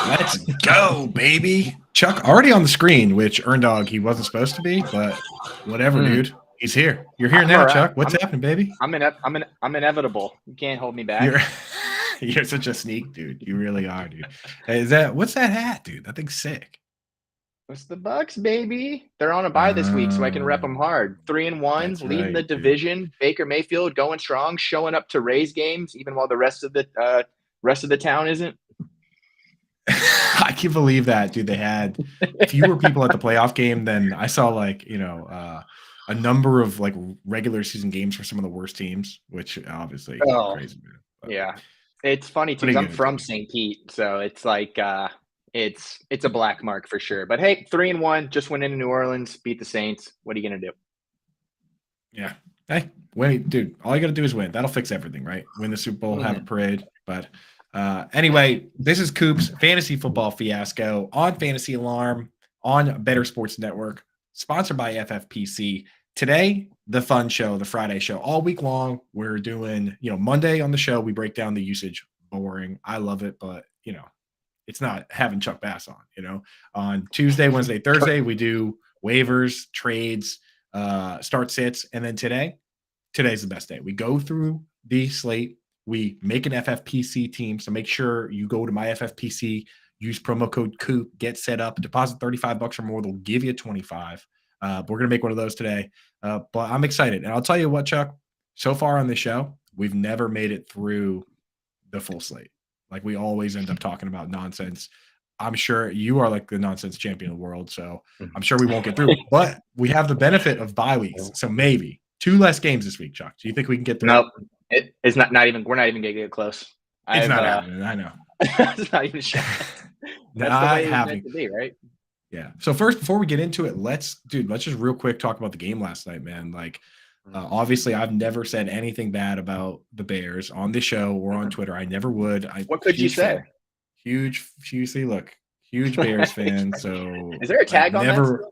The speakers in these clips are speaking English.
Let's go, baby. Chuck already on the screen, which Earn Dog he wasn't supposed to be, but whatever, dude. He's here. You're here now, Chuck. What's happening, baby? I'm inevitable. You can't hold me back. You're such a sneak, dude. You really are, dude. Hey, what's that hat, dude? That thing's sick. What's the Bucks, baby? They're on a bye this week, so I can rep them hard. 3-1, leading the division. Dude. Baker Mayfield going strong, showing up to Rays games, even while the rest of the town isn't. I can't believe that, dude. They had fewer people at the playoff game than I saw. Like, a number of like regular season games for some of the worst teams, which obviously crazy. But, yeah, it's funny too. I'm from St. Pete, so it's like it's a black mark for sure. But hey, 3-1, just went into New Orleans, beat the Saints. What are you gonna do? Yeah, hey, wait, dude. All you gotta do is win. That'll fix everything, right? Win the Super Bowl, have a parade. But anyway, this is Coop's Fantasy Football Fiasco on Fantasy Alarm on Better Sports Network, sponsored by FFPC. Today, the fun show, the Friday show, all week long. We're doing, Monday on the show, we break down the usage. Boring. I love it, but, it's not having Chuck Bass on, On Tuesday, Wednesday, Thursday, we do waivers, trades, start sits. And then today's the best day. We go through the slate. We make an FFPC team. So make sure you go to my FFPC, use promo code Coop, get set up, deposit $35 or more. They'll give you 25. We're going to make one of those today. But I'm excited. And I'll tell you what, Chuck, so far on the show, we've never made it through the full slate. Like we always end up talking about nonsense. I'm sure you are like the nonsense champion of the world. So I'm sure we won't get through. But we have the benefit of bye weeks. So maybe 2 less games this week, Chuck. Do you think we can get through? Nope. It's not even. We're not even going to get close. It's not happening. I know. It's not even shot. That's the way it's meant to be, right? Yeah. So first, before we get into it, let's just real quick talk about the game last night, man. Like, obviously, I've never said anything bad about the Bears on the show or on Twitter. I never would. What could you say? Huge Bears fan. So is there a tag on that?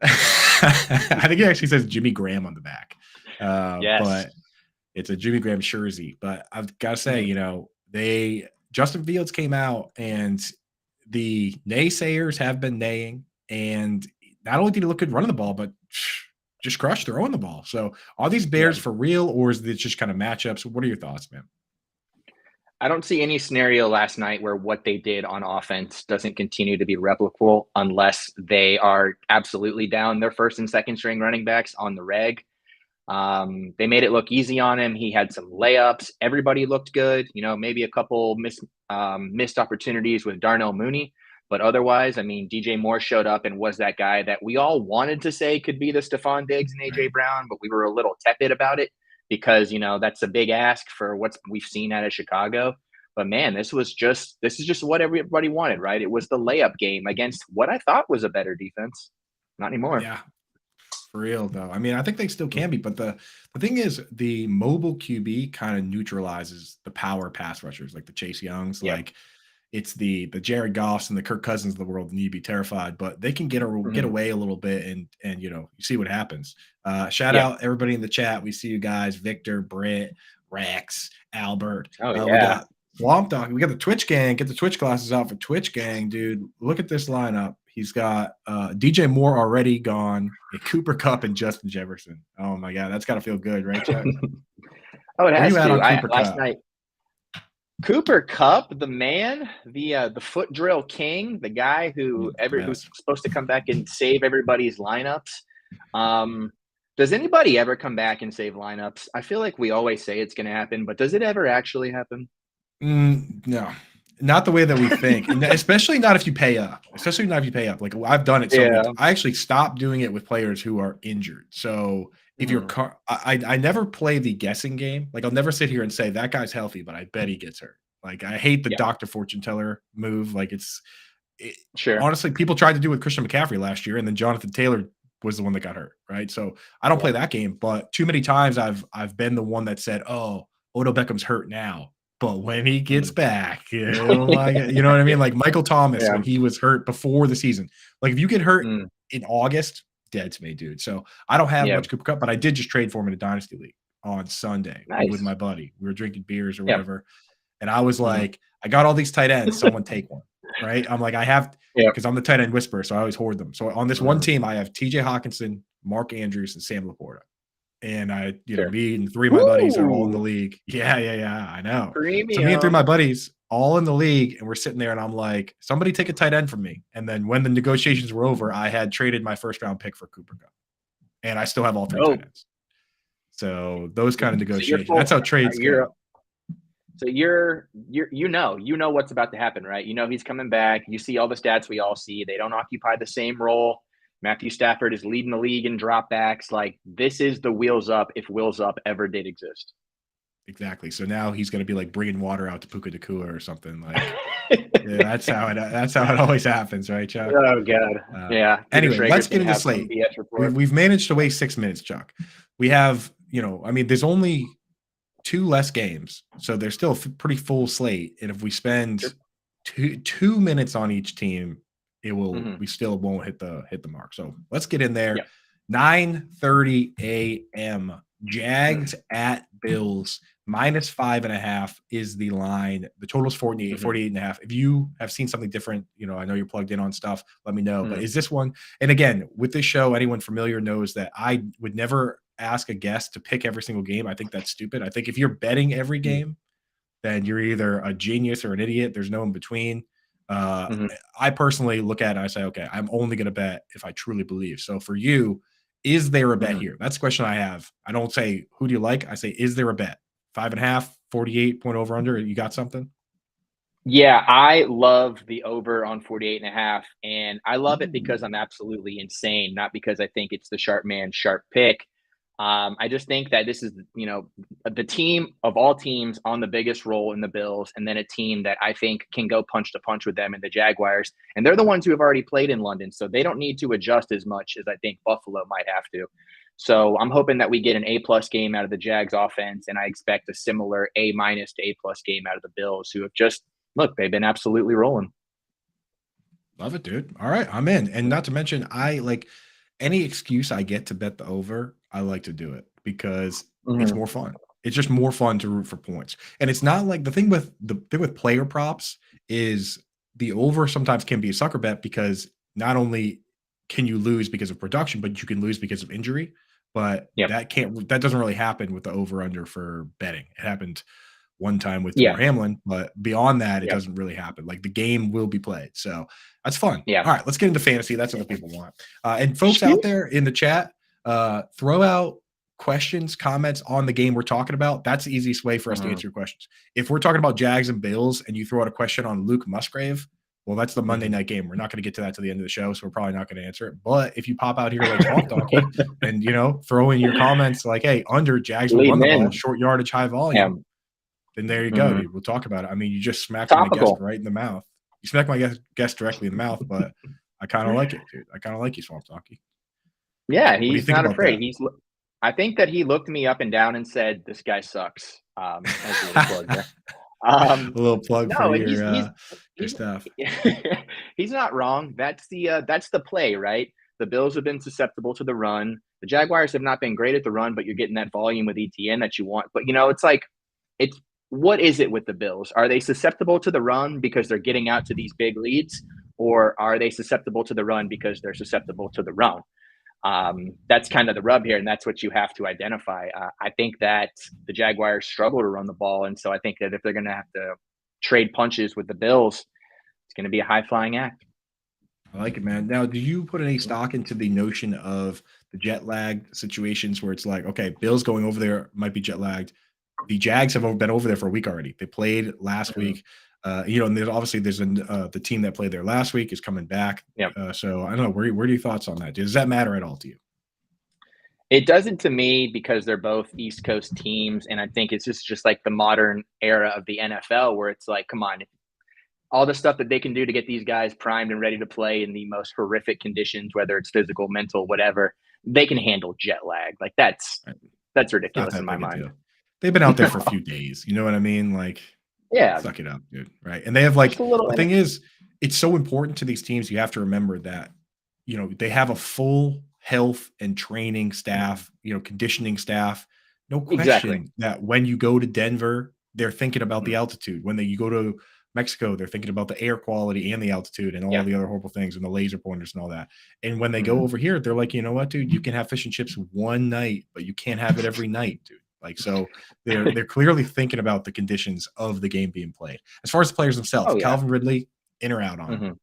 I think it actually says Jimmy Graham on the back. Yes. But it's a Jimmy Graham jersey. But I've got to say, Justin Fields came out and the naysayers have been naying. And not only did he look good running the ball, but just crushed throwing the ball. So are these Bears for real, or is it just kind of matchups? What are your thoughts, man? I don't see any scenario last night where what they did on offense doesn't continue to be replicable unless they are absolutely down their first and second string running backs on the reg. They made it look easy on him. He had some layups. Everybody looked good. Maybe a couple missed opportunities with Darnell Mooney. But otherwise, I mean, DJ Moore showed up and was that guy that we all wanted to say could be the Stephon Diggs and A.J. Brown, but we were a little tepid about it because, that's a big ask for what we've seen out of Chicago. But, man, this is just what everybody wanted, right? It was the layup game against what I thought was a better defense. Not anymore. Yeah. For real, though. I mean, I think they still can be, but the thing is, the mobile QB kind of neutralizes the power pass rushers, like the Chase Youngs. Yeah. Like, it's the Jared Goffs and the Kirk Cousins of the world need to be terrified, but they can get away a little bit, and you see what happens. Shout out everybody in the chat. We see you guys: Victor, Britt, Rex, Albert. We got Swamp Dog. We got the Twitch gang. Get the Twitch glasses out for Twitch gang, dude. Look at this lineup. He's got DJ Moore already gone, Cooper Kupp and Justin Jefferson. Oh my God, that's got to feel good, right, Chuck? It has to. Last night, Cooper Kupp, the man, the foot drill king, the guy who's supposed to come back and save everybody's lineups. Does anybody ever come back and save lineups? I feel like we always say it's going to happen, but does it ever actually happen? No. Not the way that we think, and especially not if you pay up. Like I've done it. So I actually stopped doing it with players who are injured. So if I never play the guessing game. Like I'll never sit here and say that guy's healthy, but I bet he gets hurt. Like I hate the Dr. Fortune Teller move. Like honestly, people tried to do it with Christian McCaffrey last year, and then Jonathan Taylor was the one that got hurt. Right. So I don't play that game, but too many times I've been the one that said, "Oh, Odell Beckham's hurt now." But when he gets back, you know what I mean? Like Michael Thomas, when he was hurt before the season. Like if you get hurt in August, dead to me, dude. So I don't have much Cooper Kupp, but I did just trade for him in a Dynasty League on Sunday with my buddy. We were drinking beers or whatever. And I was like, I got all these tight ends. Someone take one. right? I'm like, I have Yeah. because I'm the tight end whisperer, so I always hoard them. So on this one team, I have TJ Hawkinson, Mark Andrews, and Sam Laporta. And Sure. me and three of my buddies are all in the Woo! league. Yeah, I know. So me and three of my Premium. buddies all in the league, and we're sitting there, and I'm like, somebody take a tight end from me. And then when the negotiations were over, I had traded my first round pick for Cooper Cup, and I still have all three tight Oh, ends. So those kind of so you're negotiations. full. That's how trades You're go. so you're you know what's about to happen, right? You know he's coming back. You see all the stats we all see. They don't occupy the same role. Matthew Stafford is leading the league in dropbacks. Like this is the wheels up if wheels up ever did exist. Exactly. So now he's going to be like bringing water out to Puka Nakua or something like. Yeah, that's how it always happens, right, Chuck? Oh God, yeah. Peter Anyway, let's Schrager's get gonna into have some slate. BS report. We've managed to waste 6 minutes, Chuck. We have, there's only 2 less games, so there's still a pretty full slate. And if we spend Sure. 2 minutes on each team, Mhm. we still won't hit the mark. So let's get in there. Yeah. 9:30 a.m. Jags at Bills. -5.5 is the line. The total's 48, Mhm. 48.5. If you have seen something different, I know you're plugged in on stuff, let me know. But Mhm. is this one? And again, with this show, anyone familiar knows that I would never ask a guest to pick every single game. I think that's stupid. I think if you're betting every Mhm. game, then you're either a genius or an idiot. There's no in between. Uh, Mhm. I personally look at it and I say, okay, I'm only going to bet if I truly believe. So for you, is there a bet Mhm. here? That's the question I have. I don't say, who do you like? I say, is there a bet? 5.5, 48 point over under. You got something? Yeah, I love the over on 48.5, and I love it because I'm Ooh. absolutely insane, not because I think it's the sharp man, sharp pick. I just think that this is, the team of all teams on the biggest role in the Bills, and then a team that I think can go punch to punch with them in the Jaguars. And they're the ones who have already played in London, so they don't need to adjust as much as I think Buffalo might have to. So I'm hoping that we get an A+ game out of the Jags offense, and I expect a similar A- to A+ game out of the Bills, who have just look, they've been absolutely rolling. Love it, dude. All right, I'm in. And not to mention, I like any excuse I get to bet the over, I like to do it because it's Mhm. more fun. It's just more fun to root for points. And it's not like the thing with player props is the over sometimes can be a sucker bet because not only can you lose because of production, but you can lose because of injury. But Yep. that doesn't really happen with the over under for betting. It happened one time with Yeah. Damar Hamlin, but beyond that, it Yep. doesn't really happen. Like the game will be played. So that's fun. Yeah. All right, let's get into fantasy. That's what the people want. And folks out there in the chat, throw out questions, comments on the game we're talking about. That's the easiest way for us to Mhm. answer your questions. If we're talking about Jags and Bills and you throw out a question on Luke Musgrave, well, that's the Monday Mhm. night game. We're not going to get to that to the end of the show, so we're probably not going to answer it. But if you pop out here like Swamp Donkey and throw in your comments like, "Hey, under Jags will run Leading the ball, in. short yardage, high Yeah. volume," then there you go, Mhm. dude. We'll talk about it. I mean, you just smacked my guest Topical. right in the mouth. You smacked my guest directly in the mouth, but I kind of like it, dude. I kind of like you, Swamp Donkey. Yeah, What do you he's think not about afraid. that? I think that he looked me up and down and said, "This guy sucks." As a little plug there. A little plug for No, and your he's stuff. he's not wrong. That's the play, right? The Bills have been susceptible to the run. The Jaguars have not been great at the run, but you're getting that volume with ETN that you want. But it's like it's what is it with the Bills? Are they susceptible to the run because they're getting out to these big leads, or are they susceptible to the run because they're susceptible to the run? That's kind of the rub here, and that's what you have to identify. I think that the Jaguars struggle to run the ball, and so I think that if they're going to have to trade punches with the Bills, it's going to be a high flying act. I like it, man. Now, do you put any stock into the notion of the jet lag situations where it's like, okay, Bills going over there might be jet lagged. The Jags have been over there for a week already. They played last Mhm. week. And the team that played there last week is coming back. Yeah. So I don't know. Where are your thoughts on that? Does that matter at all to you? It doesn't to me because they're both East Coast teams, and I think it's just like the modern era of the NFL where it's like, come on, all the stuff that they can do to get these guys primed and ready to play in the most horrific conditions, whether it's physical, mental, whatever, they can handle jet lag. Like that's Not ridiculous in that my big a mind. deal. They've been out there for a No. few days. You know what I mean? Like, Yeah, suck it up, dude. Right. And they have just a little the in it. thing is, it's so important to these teams. You have to remember that, they have a full health and training Mhm. staff, conditioning staff. No Exactly. question that when you go to Denver, they're thinking about the Mhm. altitude. When you go to Mexico, they're thinking about the air quality and the altitude and all the other horrible things and the laser pointers and all that. And when they go over here, they're like, you know what, dude, you can have fish and chips one night, but you can't have it every night, dude. Like, so they're clearly thinking about the conditions of the game being played. As far as the players themselves, Oh yeah. Calvin Ridley, in or out on him?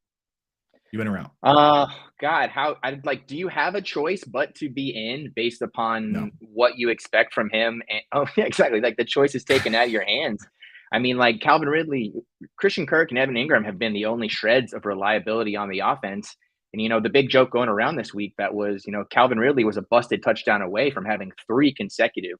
You in or out? God, how I like, do you have a choice but to be in based No. upon what you expect from him? And oh yeah, exactly. Like the choice is taken out of your hands. I mean, like Calvin Ridley, Christian Kirk, and Evan Ingram have been the only shreds of reliability on the offense. And the big joke going around this week that was, Calvin Ridley was a busted touchdown away from having 3 consecutive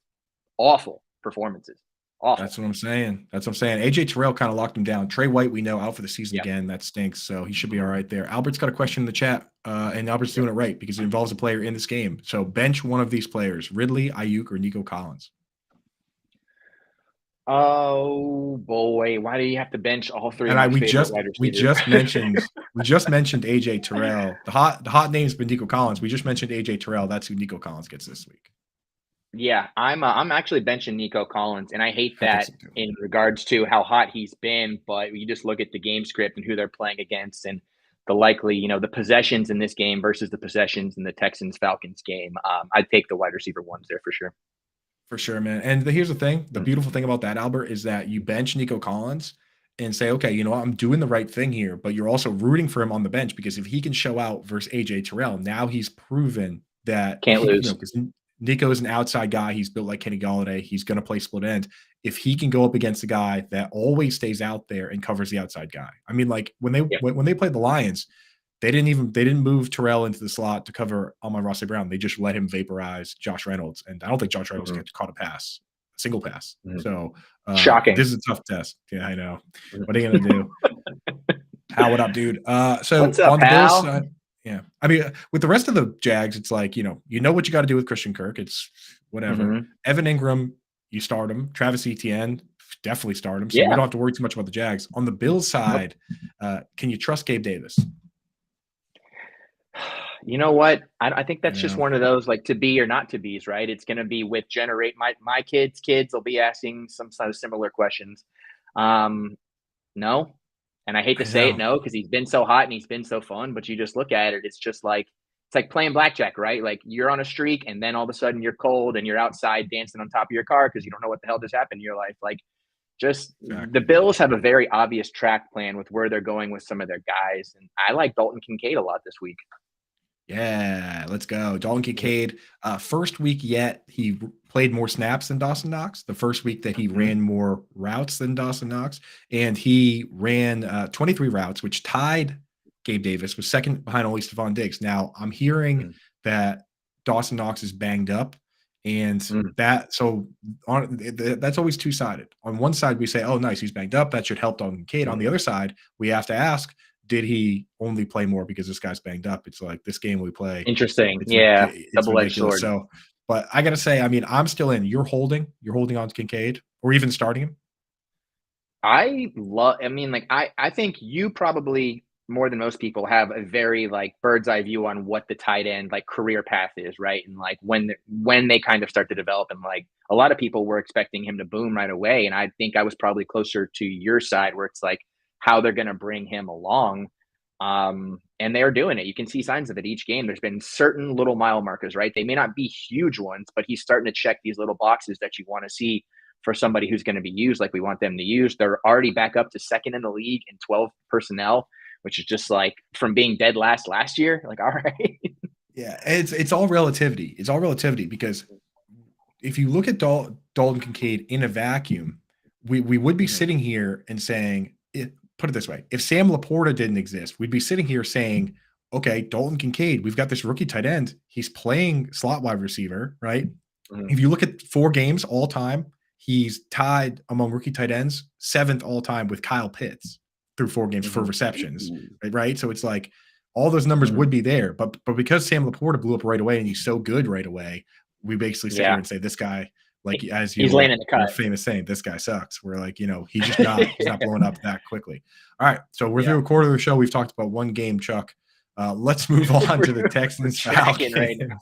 awful performances. Awful. That's what I'm saying. AJ Terrell kind of locked him down. Trey White, we know, out for the season Yeah. again. That stinks. So he should be all right there. Albert's got a question in the chat, and Albert's doing it right because it involves a player in this game. So bench one of these players: Ridley, Ayuk, or Nico Collins. Oh boy, why do you have to bench all 3 of And my we favorite wide receivers? we just mentioned AJ Terrell. The hot name's been Nico Collins. We just mentioned AJ Terrell. That's who Nico Collins gets this week. Yeah, I'm actually benching Nico Collins, and I hate that in regards to how hot he's been. But you just look at the game script and who they're playing against, and the likely, the possessions in this game versus the possessions in the Texans Falcons game. I'd take the wide receiver ones there for sure. For sure, man. And here's the thing: the beautiful thing about that, Albert, is that you bench Nico Collins and say, okay, you know what, I'm doing the right thing here, but you're also rooting for him on the bench because if he can show out versus AJ Terrell, now he's proven that Can't lose. Because Nico is an outside guy. He's built like Kenny Galladay. He's going to play split end. If he can go up against a guy that always stays out there and covers the outside guy, I mean, like when they played the Lions, they didn't move Terrell into the slot to cover Amon-Ra St. Brown. They just let him vaporize Josh Reynolds, and I don't think Josh Reynolds caught a single pass. So shocking. This is a tough test. Yeah, I know. What are you gonna do? How what up, dude? So what's up, on the pal? Bills side. Yeah. I mean, with the rest of the Jags, it's like, you know what you got to do with Christian Kirk. It's whatever. Evan Ingram, you start him. Travis Etienne, definitely start him. So we don't have to worry too much about the Jags. On the Bills side, can you trust Gabe Davis? You know what? I think that's just one of those like to be or not to be's, right? It's going to be with generate my kids will be asking some sort of similar questions. No. And I hate to say it, no, because he's been so hot and he's been so fun, but you just look at it, it's just like, it's like playing blackjack, right? Like you're on a streak and then all of a sudden you're cold and you're outside dancing on top of your car because you don't know what the hell just happened in your life. Like the Bills have a very obvious track plan with where they're going with some of their guys. And I like Dalton Kincaid a lot this week. Yeah, let's go. Dalton Kincaid, first week yet, he played more snaps than Dawson Knox. The first week that he ran more routes than Dawson Knox. And he ran 23 routes, which tied Gabe Davis, was second behind only Stephon Diggs. Now, I'm hearing that Dawson Knox is banged up. And that's always two-sided. On one side, we say, oh, nice, he's banged up. That should help Dalton Kincaid. On the other side, we have to ask, did he only play more because this guy's banged up? It's like this game we play. Interesting. It's double-edged sword. So, but I got to say, I mean, I'm still in. You're holding on to Kincaid or even starting him? I think you probably more than most people have a very like bird's eye view on what the tight end like career path is, right? And like when they kind of start to develop, and like a lot of people were expecting him to boom right away. And I think I was probably closer to your side where it's like how they're going to bring him along. And they're doing it. You can see signs of it each game. There's been certain little mile markers, right? They may not be huge ones, but he's starting to check these little boxes that you want to see for somebody who's going to be used like we want them to use. They're already back up to second in the league in 12 personnel, which is just like from being dead last year. Like, all right. Yeah, it's all relativity. It's all relativity because if you look at Dalton Kincaid in a vacuum, we would be sitting here and saying, put it this way, if Sam Laporta didn't exist, we'd be sitting here saying, okay, Dalton Kincaid, we've got this rookie tight end. He's playing slot wide receiver, right? If you look at 4 games all time, he's tied among rookie tight ends 7th all time with Kyle Pitts through 4 games for receptions, right? So it's like all those numbers would be there, but because Sam Laporta blew up right away and he's so good right away, we basically sit here and say this guy, like as you he's laying in the cut. Famous saying, this guy sucks. We're like, he's just not he's not blowing up that quickly. All right, so we're through a quarter of the show. We've talked about one game, Chuck. Let's move on to the Texans. Right now.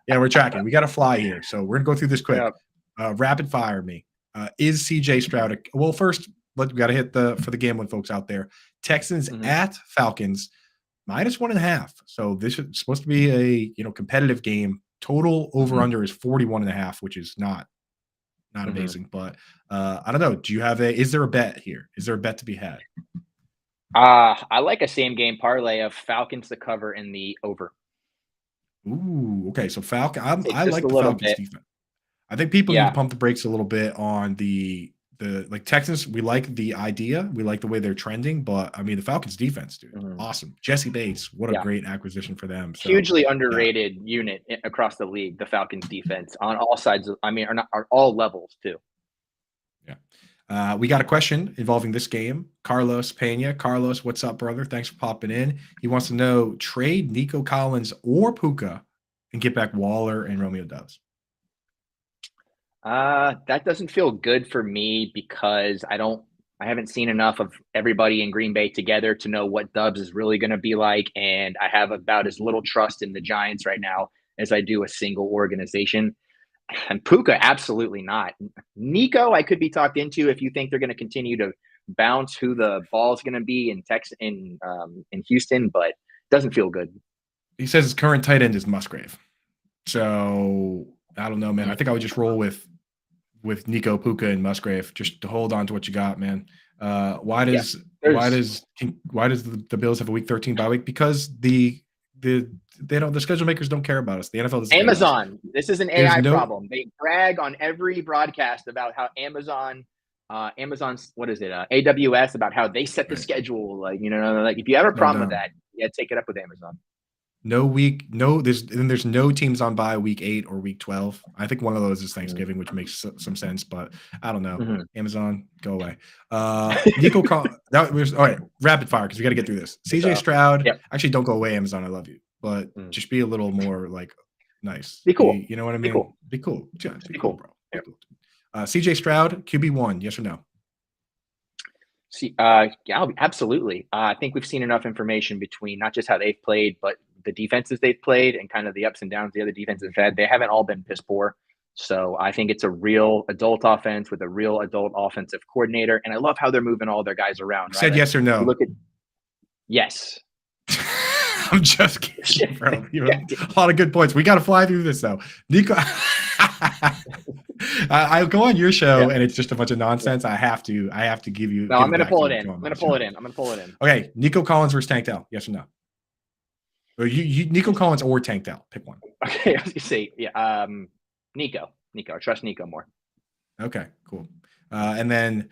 Yeah, we're tracking. We got to fly here, so we're gonna go through this quick. Rapid fire me. Is CJ Stroud? Well, first, but we got to hit for the gambling folks out there. Texans Mhm. at Falcons, -1.5. So this is supposed to be a competitive game. Total over Mhm. under is 41.5, which is not Mhm. amazing. But I don't know. Do you have is there a bet here? Is there a bet to be had? I like a same game parlay of Falcons to cover in the over. Ooh, okay. So Falcon, Say I just a like the little Falcons bit. defense. I think people need to Yeah. pump the brakes a little bit on the like Texans. We like the idea. We like the way they're trending, but I mean the Falcons defense, dude, Mhm. awesome. Jesse Bates, what a Yeah. great acquisition for them. So Hugely yeah, underrated unit across the league, the Falcons defense on all sides of, I mean, are all levels too. yeah. We got a question involving this game. Carlos Pena. Carlos, what's up, brother? Thanks for popping in. He wants to know trade Nico Collins or Puka and get back Waller and Romeo Dubs. That doesn't feel good for me because I haven't seen enough of everybody in Green Bay together to know what Dubs is really going to be like, and I have about as little trust in the Giants right now as I do a single organization. And Puka, absolutely not. Nico, I could be talked into if you think they're going to continue to bounce who the ball's going to be in Texas in Houston, but doesn't feel good. He says his current tight end is Musgrave. So I don't know, man. I Mm. think I would just roll with Nico Puka and Musgrave just to hold on to what you got, man. Why Yeah, does why there's does why does the Bills have a week 13 bye week? Because the schedule makers don't care about us. The NFL doesn't care about us. Amazon. This is an There's AI no problem. They brag on every broadcast about how Amazon's what is it? AWS about how they set the right. schedule. Like like if you have a No, problem with no. that, yeah, take it up with Amazon. There's no teams on bye week 8 or week 12. I think one of those is Mhm. Thanksgiving, which makes some sense, but I don't know. Mhm. Amazon, go away. That was all right. Rapid fire because we got to get through this. CJ So, Stroud, yep. actually, don't go away. Amazon, I love you, but Mm. just be a little more like nice. Be cool. You know what I Be mean? cool. Be cool. Yeah, Just be be cool, cool. bro. Be Yep. cool. CJ Stroud, QB1, yes or no? See, yeah, absolutely. I think we've seen enough information between not just how they've played, but the defenses they've played and kind of the ups and downs the other defenses have had. They haven't all been piss poor. So I think it's a real adult offense with a real adult offensive coordinator. And I love how they're moving all their guys around, You right? said Like yes or you no. look at yes. I'm just kidding, bro. You have Yeah. a lot of good points. We got to fly through this though. Nico, I go on your show Yeah. and it's just a bunch of nonsense. I have to No, give I'm it gonna back to pull you it when you in. come I'm on my gonna pull show. it in. I'm gonna pull it in. Okay, Nico Collins versus Tank Dell. Yes or no? Or Nico Collins or Tank Dell. Pick one. Okay, I was gonna say, yeah, Nico. Nico. I trust Nico more. Okay, cool. And then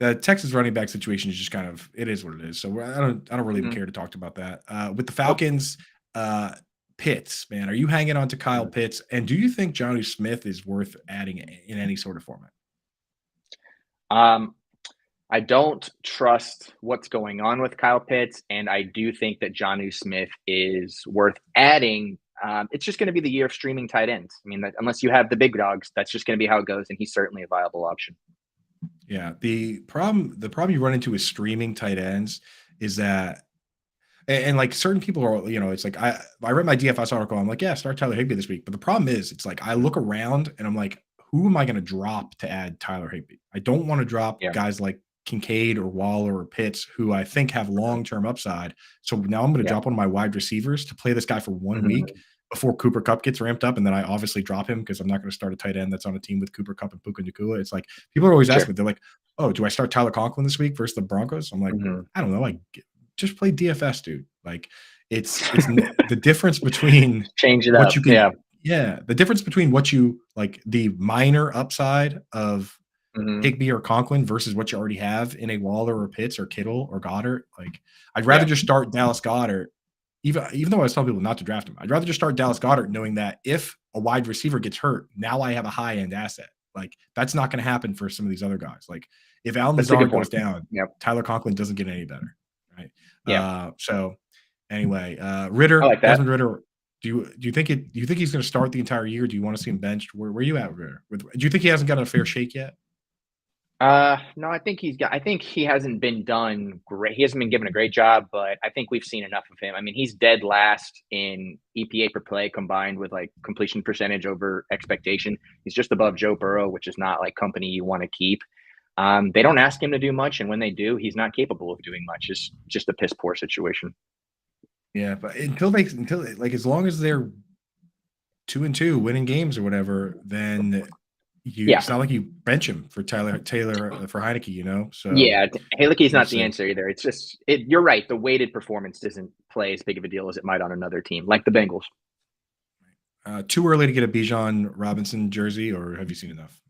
the Texas running back situation is just kind of it is what it is. So I don't really even Mhm. care to talk about that. With the Nope. Falcons, uh, Pitts, man, are you hanging on to Kyle Mhm. Pitts? And do you think Johnny Smith is worth adding in any sort of format? Um, I don't trust what's going on with Kyle Pitts, and I do think that Jonnu Smith is worth adding. It's just going to be the year of streaming tight ends. I mean, unless you have the big dogs, that's just going to be how it goes, and he's certainly a viable option. Yeah, the problem you run into with streaming tight ends is that and like certain people are, it's like I read my DFS article. I'm like, yeah, start Tyler Higbee this week. But the problem is, it's like I Mhm. look around and I'm like, who am I going to drop to add Tyler Higbee? I don't want to drop Yeah. guys like Kincaid or Waller or Pitts, who I think have Mhm. long term upside. So now I'm going to Yeah. drop one of my wide receivers to play this guy for 1 week Mhm. before Cooper Cup gets ramped up, and then I obviously drop him because I'm not going to start a tight end that's on a team with Cooper Cup and Puka Nacua. It's like people are always asking Sure. me, they're like, "Oh, do I start Tyler Conklin this week versus the Broncos?" I'm like, Mhm. I don't know. Like, just play DFS, dude. Like, the difference between Change it what up. you can Yeah. yeah, the difference between what you like the minor upside of Mhm. Higbee or Conklin versus what you already have in a Waller or Pitts or Kittle or Goddard. Like, I'd rather Yeah. just start Dallas Goddard, even though I was telling people not to draft him. I'd rather just start Dallas Goddard knowing that if a wide receiver gets hurt, now I have a high end asset. Like, that's not going to happen for some of these other guys. Like, if Alan That's a good Lazard goes point. down, Yep. Tyler Conklin doesn't get any better, right? Yeah. So anyway, I Ritter, like that. Desmond Ritter. Do you think he's going to start the entire year? Do you want to see him benched? Where are you at, Ritter? Do you think he hasn't gotten a fair shake yet? No, I think he hasn't been done great. He hasn't been given a great job, but I think we've seen enough of him. I mean, he's dead last in EPA per play combined with like completion percentage over expectation. He's just above Joe Burrow, which is not like company you want to keep. They don't ask him to do much, and when they do, he's not capable of doing much. It's just a piss poor situation. Yeah, but until like as long as they're 2-2 winning games or whatever, then it's not like you bench him for Taylor for Heineke, you know. So yeah, Heilicke's we'll not the see. answer either. It's just you're right. The weighted performance doesn't play as big of a deal as it might on another team, like the Bengals. Too early to get a Bijan Robinson jersey, or have you seen enough?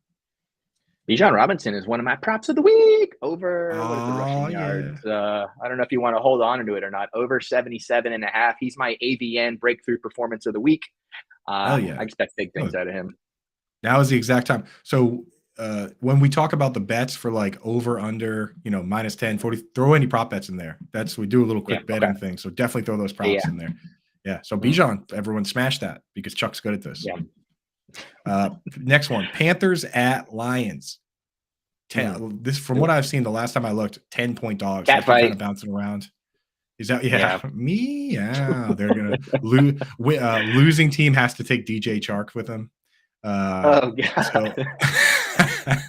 Bijan Robinson is one of my props of the week. Over what is the Oh rushing yeah. yards? I don't know if you want to hold on to it or not. Over 77.5. He's my AVN breakthrough performance of the week. Hell I yeah. expect big things Look, out of him. now is the exact time. So when we talk about the bets for like over under, minus 10, 40, throw any prop bets in there. We do a little quick betting thing. So definitely throw those props in there. Yeah. So Bijan, everyone smash that because Chuck's good at this. Yeah. Next one, Panthers at Lions. 10. This from what I've seen, the last time I looked, 10-point dogs. Cat Kind of fight. bouncing around. Is that Yeah. Meow. They're gonna lose. Losing team has to take DJ Chark with them. Oh god. So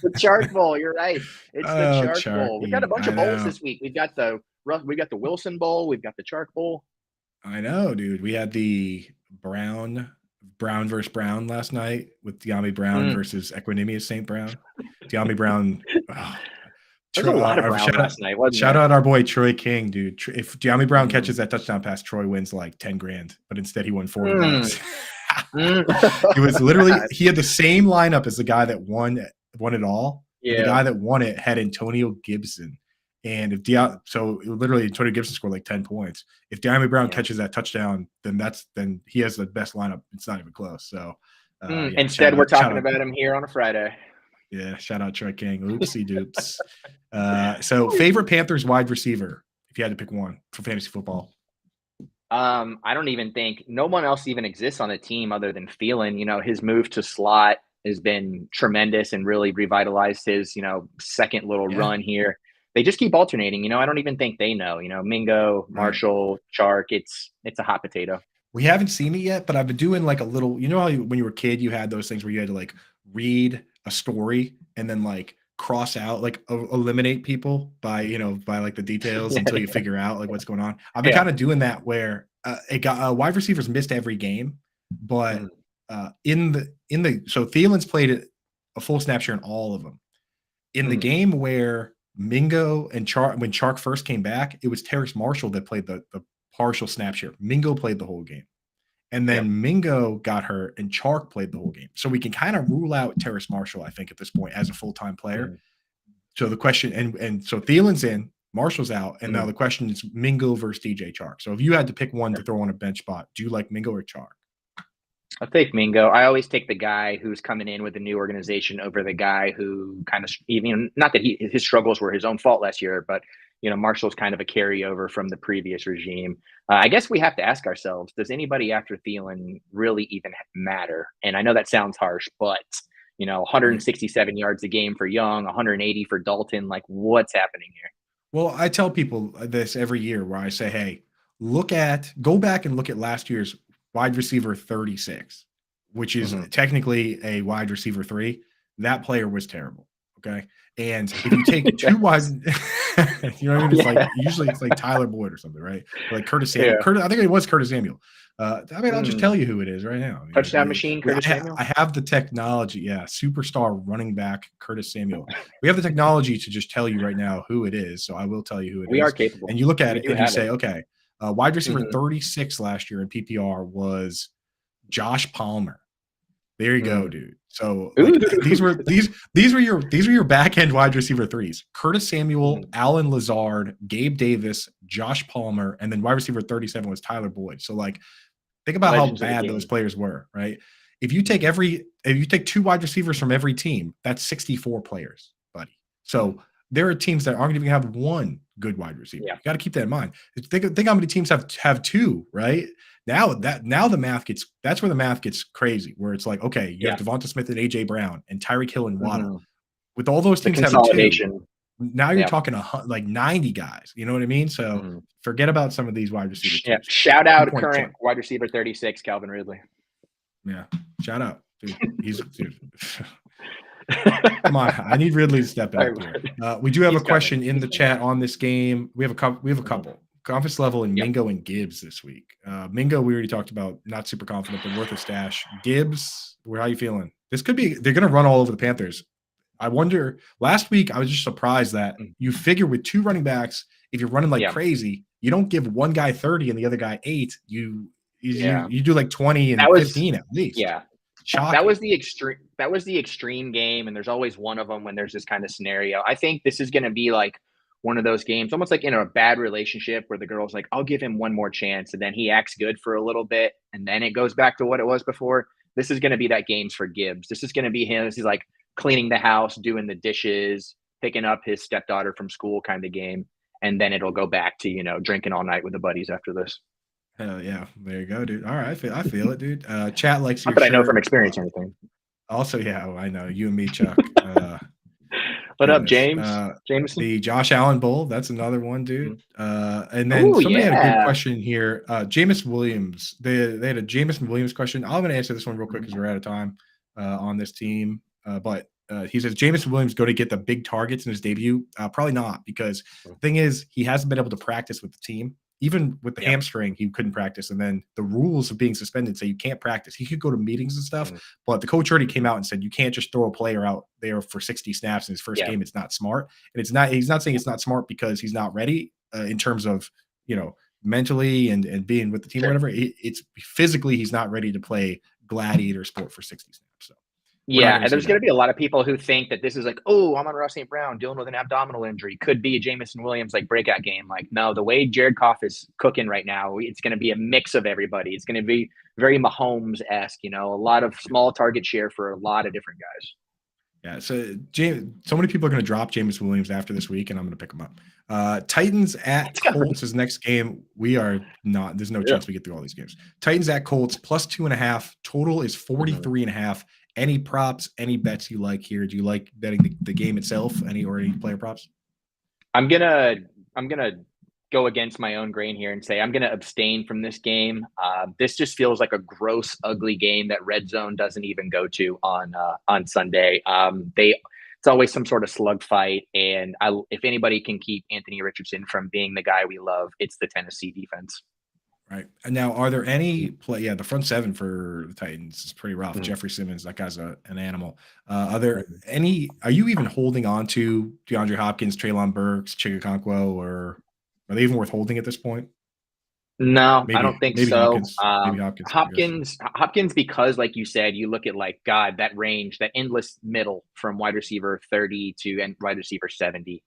The Chark Bowl. You're right. It's the Chark Charky, Bowl. We've got a bunch of bowls this week. We've got the Wilson Bowl. We've got the Chark Bowl. I know, dude. We had the Brown versus Brown last night with De'Ami Brown versus Equanimous St. Brown. De'Ami Brown. There's a lot of Brown last night, wasn't shout there? out our boy Troy King, dude. If De'Ami Brown catches that touchdown pass, Troy wins like 10 grand, but instead he won 40 bucks. It was literally he had the same lineup as the guy that won it all. Yeah. The guy that won it had Antonio Gibson. And so literally Antonio Gibson scored like 10 points. If De'Ami Brown catches that touchdown, then he has the best lineup. It's not even close. So instead we're talking about him here on a Friday. Yeah, shout out Troy King. Oopsie doops. So favorite Panthers wide receiver, if you had to pick one for fantasy football. I don't even think no one else even exists on the team other than Thielen. His move to slot has been tremendous and really revitalized his, second little run here. They just keep alternating. I don't even think they know. Mingo, Marshall, Chark. It's a hot potato. We haven't seen it yet, but I've been doing like a little. How when you were a kid, you had those things where you had to like read a story and then like cross out, like eliminate people by like the details until you figure out like what's going on. I've been kind of doing that where wide receivers missed every game, but so Thielen's played a full snap share in all of them. In the game where Mingo and when Chark first came back, it was Terrace Marshall that played the partial snap share. Mingo played the whole game. And then Mingo got hurt and Chark played the whole game. So we can kind of rule out Terrace Marshall, I think, at this point as a full-time player. So the question, and so Thielen's in, Marshall's out, and now the question is Mingo versus DJ Chark. So if you had to pick one to throw on a bench spot, do you like Mingo or Chark? I'll take Mingo. I always take the guy who's coming in with a new organization over the guy who kind of, even not that his struggles were his own fault last year, but Marshall's kind of a carryover from the previous regime. I guess we have to ask ourselves, does anybody after Thielen really even matter? And I know that sounds harsh, but 167 yards a game for Young, 180 for Dalton. Like, what's happening here? Well, I tell people this every year where I say, hey, go back and look at last year's wide receiver 36, which is technically a wide receiver 3. That player was terrible. Okay. And if you take two wide, you know what I mean? It's like, usually it's like Tyler Boyd or something, right? Or like Curtis Samuel. I think it was Curtis Samuel. I'll just tell you who it is right now. Touchdown machine, Curtis Samuel. I have the technology. Yeah. Superstar running back, Curtis Samuel. We have the technology to just tell you right now who it is. So I will tell you who it is. We are capable. And you look at it and you say, okay, wide receiver 36 last year in PPR was Josh Palmer. There you go, dude. So like, these were your back end wide receiver 3s: Curtis Samuel, Alan Lazard, Gabe Davis, Josh Palmer, and then wide receiver 37 was Tyler Boyd. So like, think about how bad those players were, right? If you take 2 wide receivers from every team, that's 64 players, buddy. So there are teams that aren't even have one good wide receiver. You got to keep that in mind. Think how many teams have 2, right? That's where the math gets crazy, where it's like, okay, you have Devonta Smith and AJ Brown and Tyreek Hill and Waddle. With all those teams having 2, now you're talking like 90 guys. You know what I mean? So forget about some of these wide receivers. Yeah. Shout out current wide receiver 36, Calvin Ridley. Yeah. Shout out. Dude, Come on, I need Ridley to step it up here. We do have He's a question coming. in the chat on this game. We have a couple. We have a Mhm. couple. Confidence level in Yep. Mingo and Gibbs this week. Mingo, we already talked about, not super confident, but worth a stash. Gibbs, how you feeling? This could be. They're going to run all over the Panthers. I wonder. Last week, I was just surprised that you figure with 2 running backs, if you're running like crazy, you don't give one guy 30 and the other guy 8. You do like 20 and 15 at least. Yeah. Shocking. That was the extreme game, and there's always one of them when there's this kind of scenario. I think this is going to be like one of those games, almost like in a bad relationship where the girl's like, I'll give him one more chance, and then he acts good for a little bit, and then it goes back to what it was before. This is going to be that games for Gibbs. This is going to be him. This is like cleaning the house, doing the dishes, picking up his stepdaughter from school kind of game, and then it'll go back to drinking all night with the buddies after this. Hell yeah. There you go, dude. All right. I feel it, dude. Chat likes your Not that shirt. I know from experience or anything. Also, yeah, I know. You and me, Chuck. What up, James? Jameson? The Josh Allen Bowl. That's another one, dude. And then somebody had a good question here. Jameis Williams. They had a Jameson Williams question. I'm going to answer this one real quick because we're out of time on this team. But he says, Jameson Williams going to get the big targets in his debut? Probably not, because the thing is, he hasn't been able to practice with the team. Even with the hamstring, he couldn't practice. And then the rules of being suspended say you can't practice. He could go to meetings and stuff, but the coach already came out and said you can't just throw a player out there for 60 snaps in his first game. It's not smart. And he's not saying it's not smart because he's not ready in terms of, mentally and being with the team or whatever. It's physically he's not ready to play gladiator sport for 60 snaps. So and there's going to be a lot of people who think that this is like, oh, Amon-Ra St. Brown dealing with an abdominal injury. Could be a Jameson Williams breakout game. No, the way Jared Goff is cooking right now, it's going to be a mix of everybody. It's going to be very Mahomes-esque, a lot of small target share for a lot of different guys. Yeah, so many people are going to drop Jameson Williams after this week, and I'm going to pick him up. Titans at Colts is next game. We are not. There's no chance we get through all these games. Titans at Colts plus 2.5. Total is 43.5. Any props? Any bets you like here? Do you like betting the game itself? Any player props? I'm gonna go against my own grain here and say I'm gonna abstain from this game. This just feels like a gross, ugly game that Red Zone doesn't even go to on Sunday. It's always some sort of slug fight, and if anybody can keep Anthony Richardson from being the guy we love, it's the Tennessee defense. Right. And now, are there any play? Yeah, the front seven for the Titans is pretty rough. Jeffrey Simmons, that guy's an animal. Are there any? Are you even holding on to DeAndre Hopkins, Treylon Burks, Chigakonkwo, or are they even worth holding at this point? No, I don't think so. Hopkins, because like you said, you look at God, that range, that endless middle from wide receiver 30 to wide receiver 70.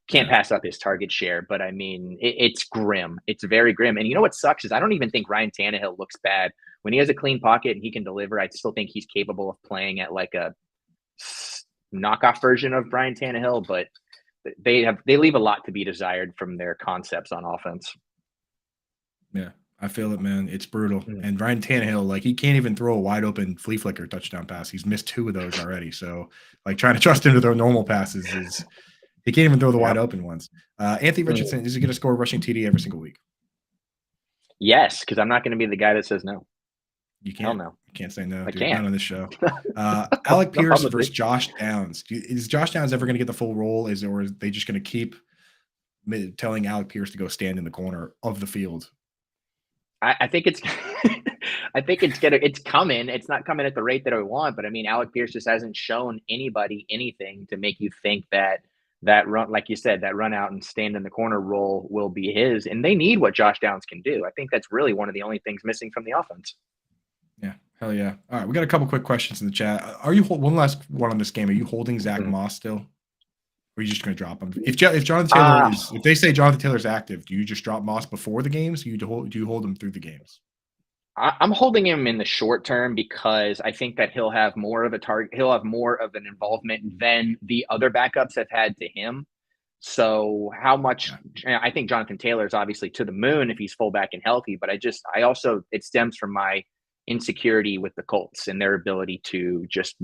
Can't pass up his target share, but I mean, it's grim. It's very grim. And you know what sucks is I don't even think Ryan Tannehill looks bad. When he has a clean pocket and he can deliver, I still think he's capable of playing at a knockoff version of Ryan Tannehill, but they leave a lot to be desired from their concepts on offense. Yeah, I feel it, man. It's brutal. And Ryan Tannehill, he can't even throw a wide open flea flicker touchdown pass. He's missed 2 of those already. So trying to trust him to throw normal passes is – he can't even throw the wide open ones. Anthony Richardson, is he going to score a rushing TD every single week? Yes, because I'm not going to be the guy that says no. You can't. Hell no. You can't say no. I can't. Not on this show. Alec Pierce versus Josh Downs. Is Josh Downs ever going to get the full role? Or are they just going to keep telling Alec Pierce to go stand in the corner of the field? I think it's it's coming. It's not coming at the rate that I want, but I mean, Alec Pierce just hasn't shown anybody anything to make you think that run, like you said, that run out and stand in the corner role will be his. And they need what Josh Downs can do. I think that's really one of the only things missing from the offense. Yeah. Hell yeah. All right. We got a couple quick questions in the chat. Are you one last one on this game? Are you holding Zach Moss still? Or are you just going to drop him? If Jonathan Taylor if they say Jonathan Taylor's active, do you just drop Moss before the games? Do you hold him through the games? I'm holding him in the short term because I think that he'll have more of a target. He'll have more of an involvement than the other backups have had to him. So how much I think Jonathan Taylor is obviously to the moon if he's fullback and healthy, but it stems from my insecurity with the Colts and their ability to just,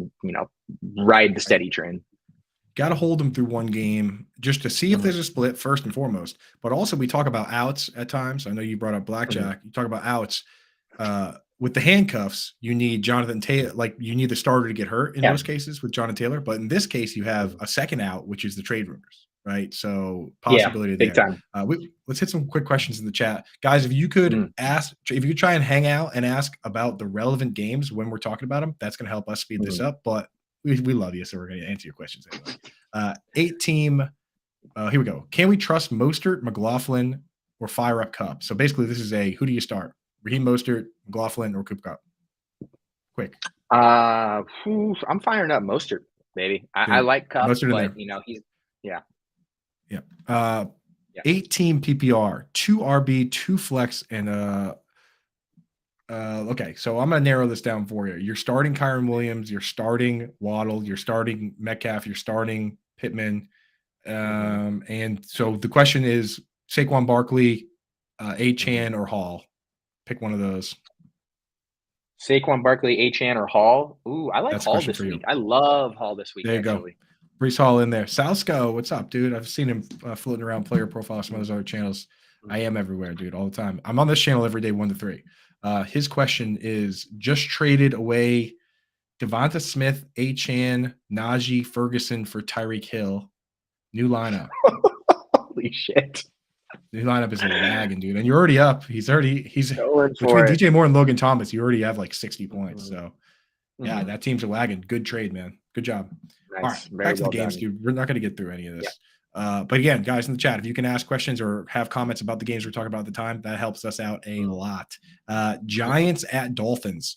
ride the steady train. Got to hold them through one game just to see if there's a split first and foremost. But also we talk about outs at times. I know you brought up Blackjack. You talk about outs. with the handcuffs, you need Jonathan Taylor. Like you need the starter to get hurt in most cases with Jonathan Taylor. But in this case, you have a second out, which is the trade rumors, right? So possibility big there. time. Let's hit some quick questions in the chat, guys. If you could try and hang out and ask about the relevant games when we're talking about them, that's going to help us speed this up. But we love you, so we're going to answer your questions anyway. 8-team. Here we go. Can we trust Mostert, McLaughlin, or fire up Cup? So basically, this is who do you start? Raheem Mostert, McLaughlin, or Coop Cup? Quick. I'm firing up Mostert, baby. I like Cup, but he's yeah. 8-team PPR, 2 RB, 2 flex, and okay. So I'm gonna narrow this down for you. You're starting Kyron Williams, you're starting Waddle, you're starting Metcalf, you're starting Pittman. And so the question is Saquon Barkley, Achane, or Hall. Pick one of those. Saquon Barkley, Achane, or Hall. Ooh, I like Hall this week. I love Hall this week. There you go. Brees Hall in there. Salsco, what's up, dude? I've seen him floating around player profile, some of those other channels. I am everywhere, dude, all the time. I'm on this channel every day, 1 to 3. His question is just traded away Devonta Smith, Achane, Najee, Ferguson for Tyreek Hill. New lineup. Holy shit. New lineup is lagging, dude. And you're already up. He's between DJ Moore and Logan Thomas, you already have like 60 points. So yeah, that team's lagging. Good trade, man. Good job. Nice. All right, back to the games, dude. We're not going to get through any of this. But again, guys in the chat, if you can ask questions or have comments about the games we're talking about at the time, that helps us out a lot. Giants at Dolphins.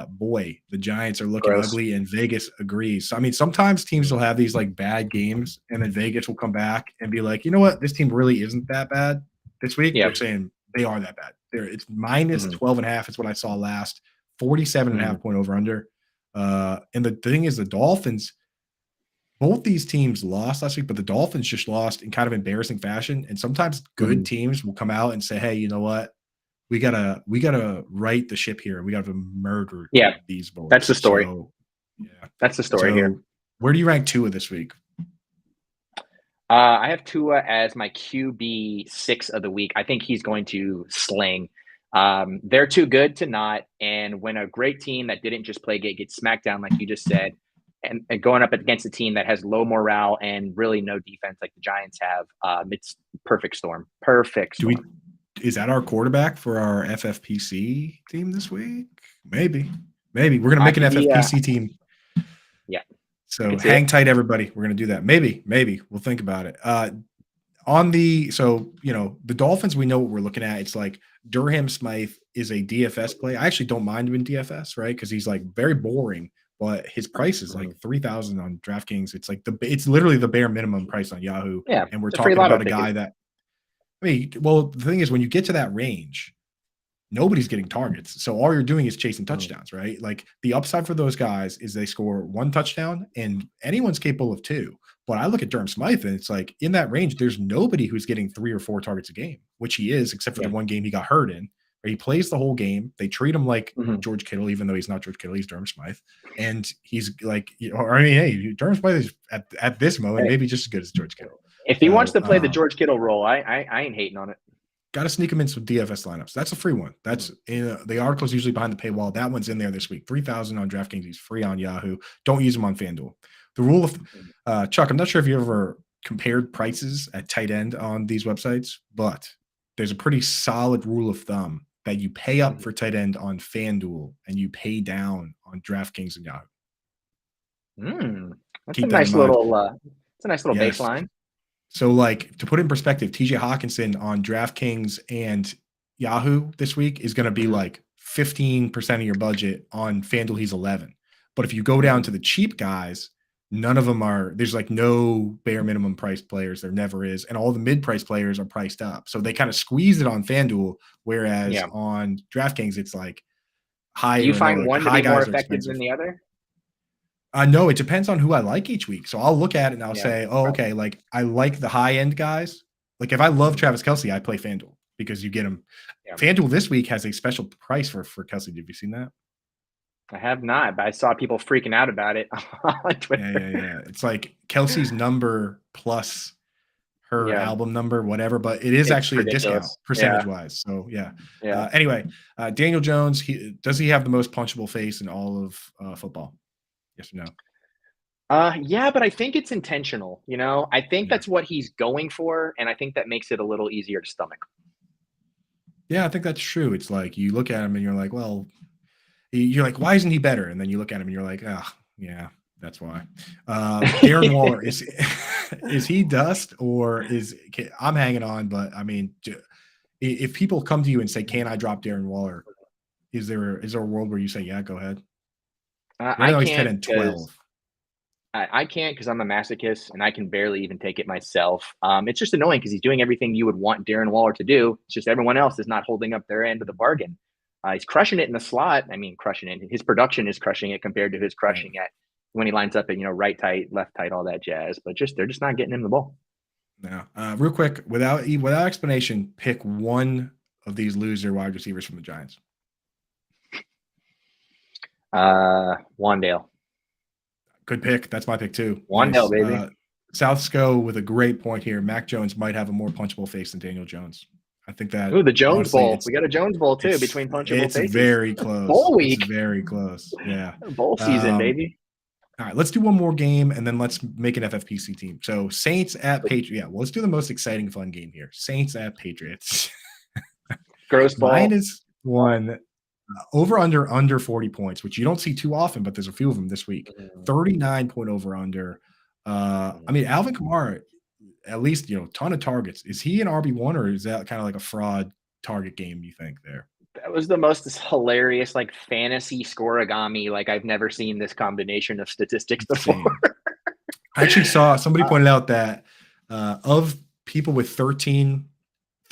Boy, the Giants are looking ugly, and Vegas agrees. So, I mean, sometimes teams will have these like bad games, and then Vegas will come back and be like, you know what, this team really isn't that bad this week. They're saying they are that bad. It's minus 12.5 is what I saw last. 47.5 point over under. And the thing is, the Dolphins, both these teams lost last week, but the Dolphins just lost in kind of embarrassing fashion. And sometimes good teams will come out and say, hey, you know what? We gotta right the ship here. We gotta murder these boys. That's the story. That's the story here. Where do you rank Tua this week? I have Tua as my QB 6 of the week. I think he's going to sling. They're too good to not. And when a great team that didn't just play gets smacked down, like you just said, and going up against a team that has low morale and really no defense like the Giants have, it's perfect storm. Perfect storm. Is that our quarterback for our FFPC team this week? Maybe. We're going to make an FFPC team. Yeah. So hang tight, everybody. We're going to do that. Maybe. We'll think about it. The Dolphins, we know what we're looking at. It's like Durham Smythe is a DFS play. I actually don't mind him in DFS, right? Because he's like very boring, but his price is like 3,000 on DraftKings. It's like it's literally the bare minimum price on Yahoo. Yeah. And we're talking about a guy that, the thing is, when you get to that range, nobody's getting targets. So all you're doing is chasing touchdowns, right? Like the upside for those guys is they score 1 touchdown, and anyone's capable of 2. But I look at Durham Smythe, and it's like in that range, there's nobody who's getting 3 or 4 targets a game, which he is, except for the one game he got hurt in, where he plays the whole game. They treat him like George Kittle, even though he's not George Kittle, he's Durham Smythe. And he's like, hey, Durham Smythe is at this moment maybe just as good as George Kittle. If he wants to play the George Kittle role, I ain't hating on it. Got to sneak him in some DFS lineups. That's a free one. That's the article's usually behind the paywall. That one's in there this week. 3,000 on DraftKings. He's free on Yahoo. Don't use him on FanDuel. The rule of Chuck, I'm not sure if you ever compared prices at tight end on these websites, but there's a pretty solid rule of thumb that you pay up for tight end on FanDuel and you pay down on DraftKings and Yahoo. That's a nice little baseline. So, like, to put it in perspective, TJ Hawkinson on DraftKings and Yahoo this week is going to be like 15% of your budget. On FanDuel, he's 11. But if you go down to the cheap guys, none of them there's like no bare minimum price players. There never is. And all the mid-price players are priced up. So they kind of squeeze it on FanDuel, whereas on DraftKings, it's like high. Do you find one to be more effective than the other? No, it depends on who I like each week. So I'll look at it and I'll say, okay, like I like the high end guys. Like if I love Travis Kelce, I play FanDuel because you get him. Yeah. FanDuel this week has a special price for Kelce. Have you seen that? I have not, but I saw people freaking out about it on Twitter. Yeah. It's like Kelce's number plus per Yeah, album number, whatever, but it is it's actually a discount ridiculous. Yeah, percentage wise. So yeah. yeah. Anyway, Daniel Jones, does he have the most punchable face in all of football? Yes or no? Yeah, but I think it's intentional. I think Yeah. that's what he's going for, and I think that makes it a little easier to stomach. Yeah, I think that's true. It's like you look at him and you're like, well, you're like, why isn't he better? And then you look at him and you're like, oh, yeah, that's why. Darren Waller is he dust or I'm hanging on? But I mean, if people come to you and say, "Can I drop Darren Waller?" Is there a world where you say, "Yeah, go ahead"? Right I now he's 10 can't and because 12. I can't because I'm a masochist and I can barely even take it myself. It's just annoying because he's doing everything you would want Darren Waller to do. It's just everyone else is not holding up their end of the bargain. He's crushing it in the slot. I mean, crushing it. His production is crushing it compared to his Right. crushing at when he lines up at right tight, left tight, all that jazz. But they're just not getting him the ball. Now, real quick, without explanation, pick one of these loser wide receivers from the Giants. Wandale. Good pick. That's my pick too. Wandale, Nice. baby. Southsco with a great point here. Mac Jones might have a more punchable face than Daniel Jones. I think that Ooh, the Jones honestly, Bowl. We got a Jones Bowl too between punchable it's faces. very close. Bowl It's week. very close. Yeah. Bowl season, baby. All right, let's do one more game and then let's make an FFPC team. So Saints at Patriots. Yeah, well, let's do the most exciting, fun game here. Saints at Patriots. Gross ball. -1 over under 40 points, which you don't see too often, but there's a few of them this week. 39 point over under. I mean, Alvin Kamara, at least ton of targets. Is he an RB1 or is that kind of like a fraud target game? You think there? That was the most hilarious, like fantasy scoregami. Like I've never seen this combination of statistics before. Insane. I actually saw somebody pointed out that of people with 13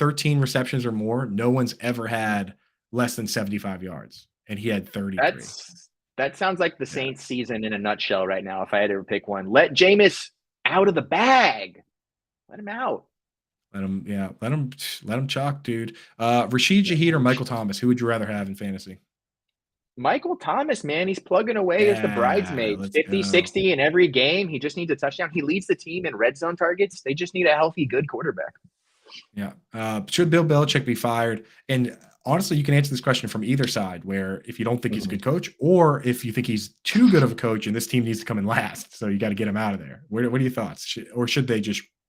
receptions or more, no one's ever had less than 75 yards, and he had 33. That sounds like the Saints season in a nutshell right now. If I had to pick one, let Jameis out of the bag. Let him out. Let him chalk, dude. Rashid Shaheed or Michael Thomas? Who would you rather have in fantasy? Michael Thomas, man, he's plugging away as the bridesmaid. 50, go. 60 in every game. He just needs a touchdown. He leads the team in red zone targets. They just need a healthy, good quarterback. Yeah. Should Bill Belichick be fired? And honestly, you can answer this question from either side, where if you don't think he's a good coach, or if you think he's too good of a coach and this team needs to come in last, so you got to get him out of there. What are your thoughts? Should they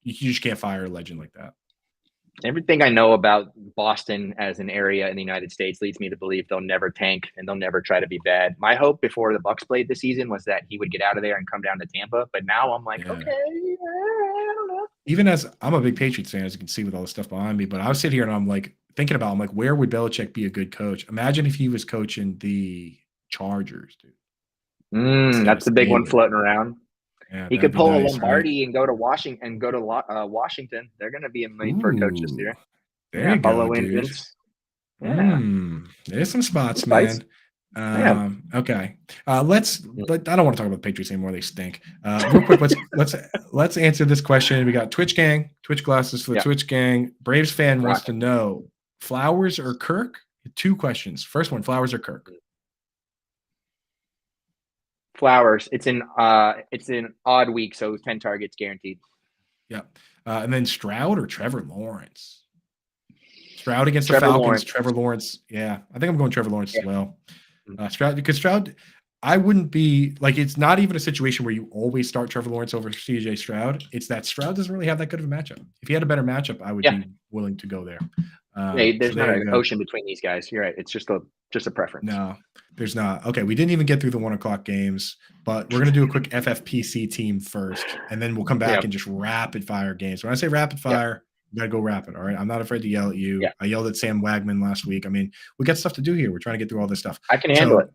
you just can't fire a legend like that? Everything I know about Boston as an area in the United States leads me to believe they'll never tank and they'll never try to be bad. My hope before the Bucs played this season was that he would get out of there and come down to Tampa. But now I'm like, okay, I don't know. Even as I'm a big Patriots fan, as you can see with all the stuff behind me, but I was sitting here and I'm like thinking about, where would Belichick be a good coach? Imagine if he was coaching the Chargers, dude. That's the big one floating around. Yeah, he could pull a Lombardi right? and go to Washington Washington. They're going to be made for a coach this year. There you go, dude. Vince. Yeah. There's some spots, man. Okay. I don't want to talk about the Patriots anymore. They stink. Real quick, let's answer this question. We got Twitch glasses for the Twitch gang. Braves fan wants to know Flowers or Kirk? 2 questions. First one, Flowers or Kirk? Flowers. It's an odd week, so 10 targets guaranteed. Yeah. And then Stroud or Trevor Lawrence? Stroud against the Falcons. Trevor Lawrence. Yeah, I think I'm going Trevor Lawrence as well. Stroud, I wouldn't be like, it's not even a situation where you always start Trevor Lawrence over CJ Stroud. It's that Stroud doesn't really have that good of a matchup. If he had a better matchup, I would be willing to go there. There's not an ocean between these guys. You're right. It's just a preference. No, there's not. Okay, we didn't even get through the 1:00 games, but we're gonna do a quick FFPC team first, and then we'll come back and just rapid fire games. When I say rapid fire, you gotta go rapid. All right, I'm not afraid to yell at you. Yeah. I yelled at Sam Wagman last week. I mean, we got stuff to do here. We're trying to get through all this stuff. I can handle it.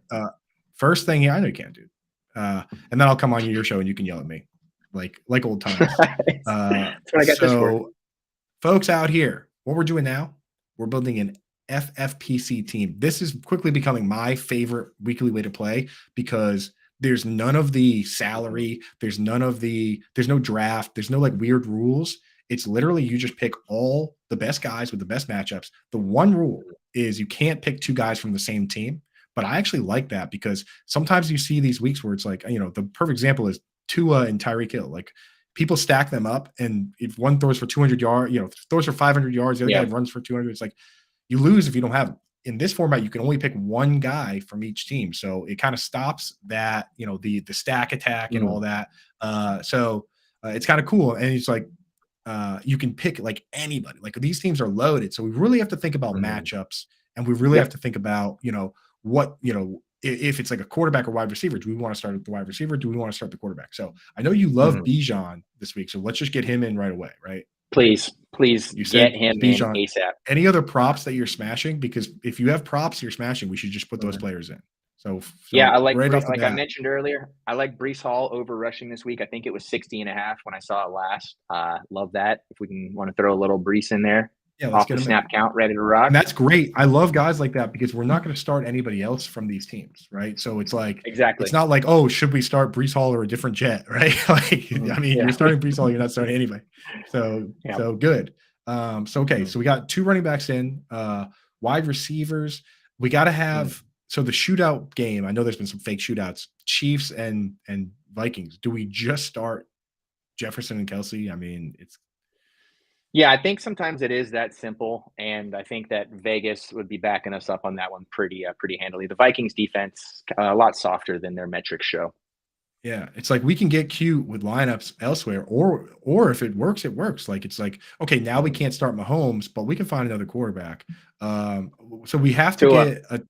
First thing, I know you can, dude. And then I'll come on your show and you can yell at me, like old times. That's what I got this for. Folks out here, what we're doing now, we're building an FFPC team. This is quickly becoming my favorite weekly way to play because there's none of the salary. There's no draft. There's no weird rules. It's literally you just pick all the best guys with the best matchups. The one rule is you can't pick 2 guys from the same team. But I actually like that because sometimes you see these weeks where it's like, the perfect example is Tua and Tyreek Hill. Like people stack them up, and if one throws for 200 yards, throws for 500 yards, the other guy runs for 200. It's like you lose if you don't have them. In this format, you can only pick one guy from each team, so it kind of stops that, the stack attack and all that. So it's kind of cool, and it's like you can pick like anybody. Like these teams are loaded, so we really have to think about matchups, and we really have to think about what if it's like a quarterback or wide receiver. Do we want to start with the wide receiver? Do we want to start the quarterback? So I know you love Bijan this week, so let's just get him in right away, right? Please You get him Bijan. in ASAP. Any other props that you're smashing? Because if you have props you're smashing, we should just put those players in. So yeah, I like right off the like bat. I mentioned earlier, I like Breece Hall over rushing this week. I think it was 60.5 when I saw it last. Love that. If we can want to throw a little Breece in there. Yeah, let's off get the him snap in. count, ready to rock. And that's great. I love guys like that because we're not going to start anybody else from these teams, right? So it's like it's not like, oh, should we start Breece Hall or a different Jet, right? Like you're starting Breece Hall, you're not starting anybody. So good. So we got 2 running backs in, wide receivers. We got to have so the shootout game. I know there's been some fake shootouts. Chiefs and Vikings. Do we just start Jefferson and Kelsey? I mean, yeah, I think sometimes it is that simple, and I think that Vegas would be backing us up on that one pretty handily. The Vikings defense a lot softer than their metrics show. Yeah, it's like we can get cute with lineups elsewhere, or if it works, it works. Like it's like, okay, now we can't start Mahomes, but we can find another quarterback. So we have to get a.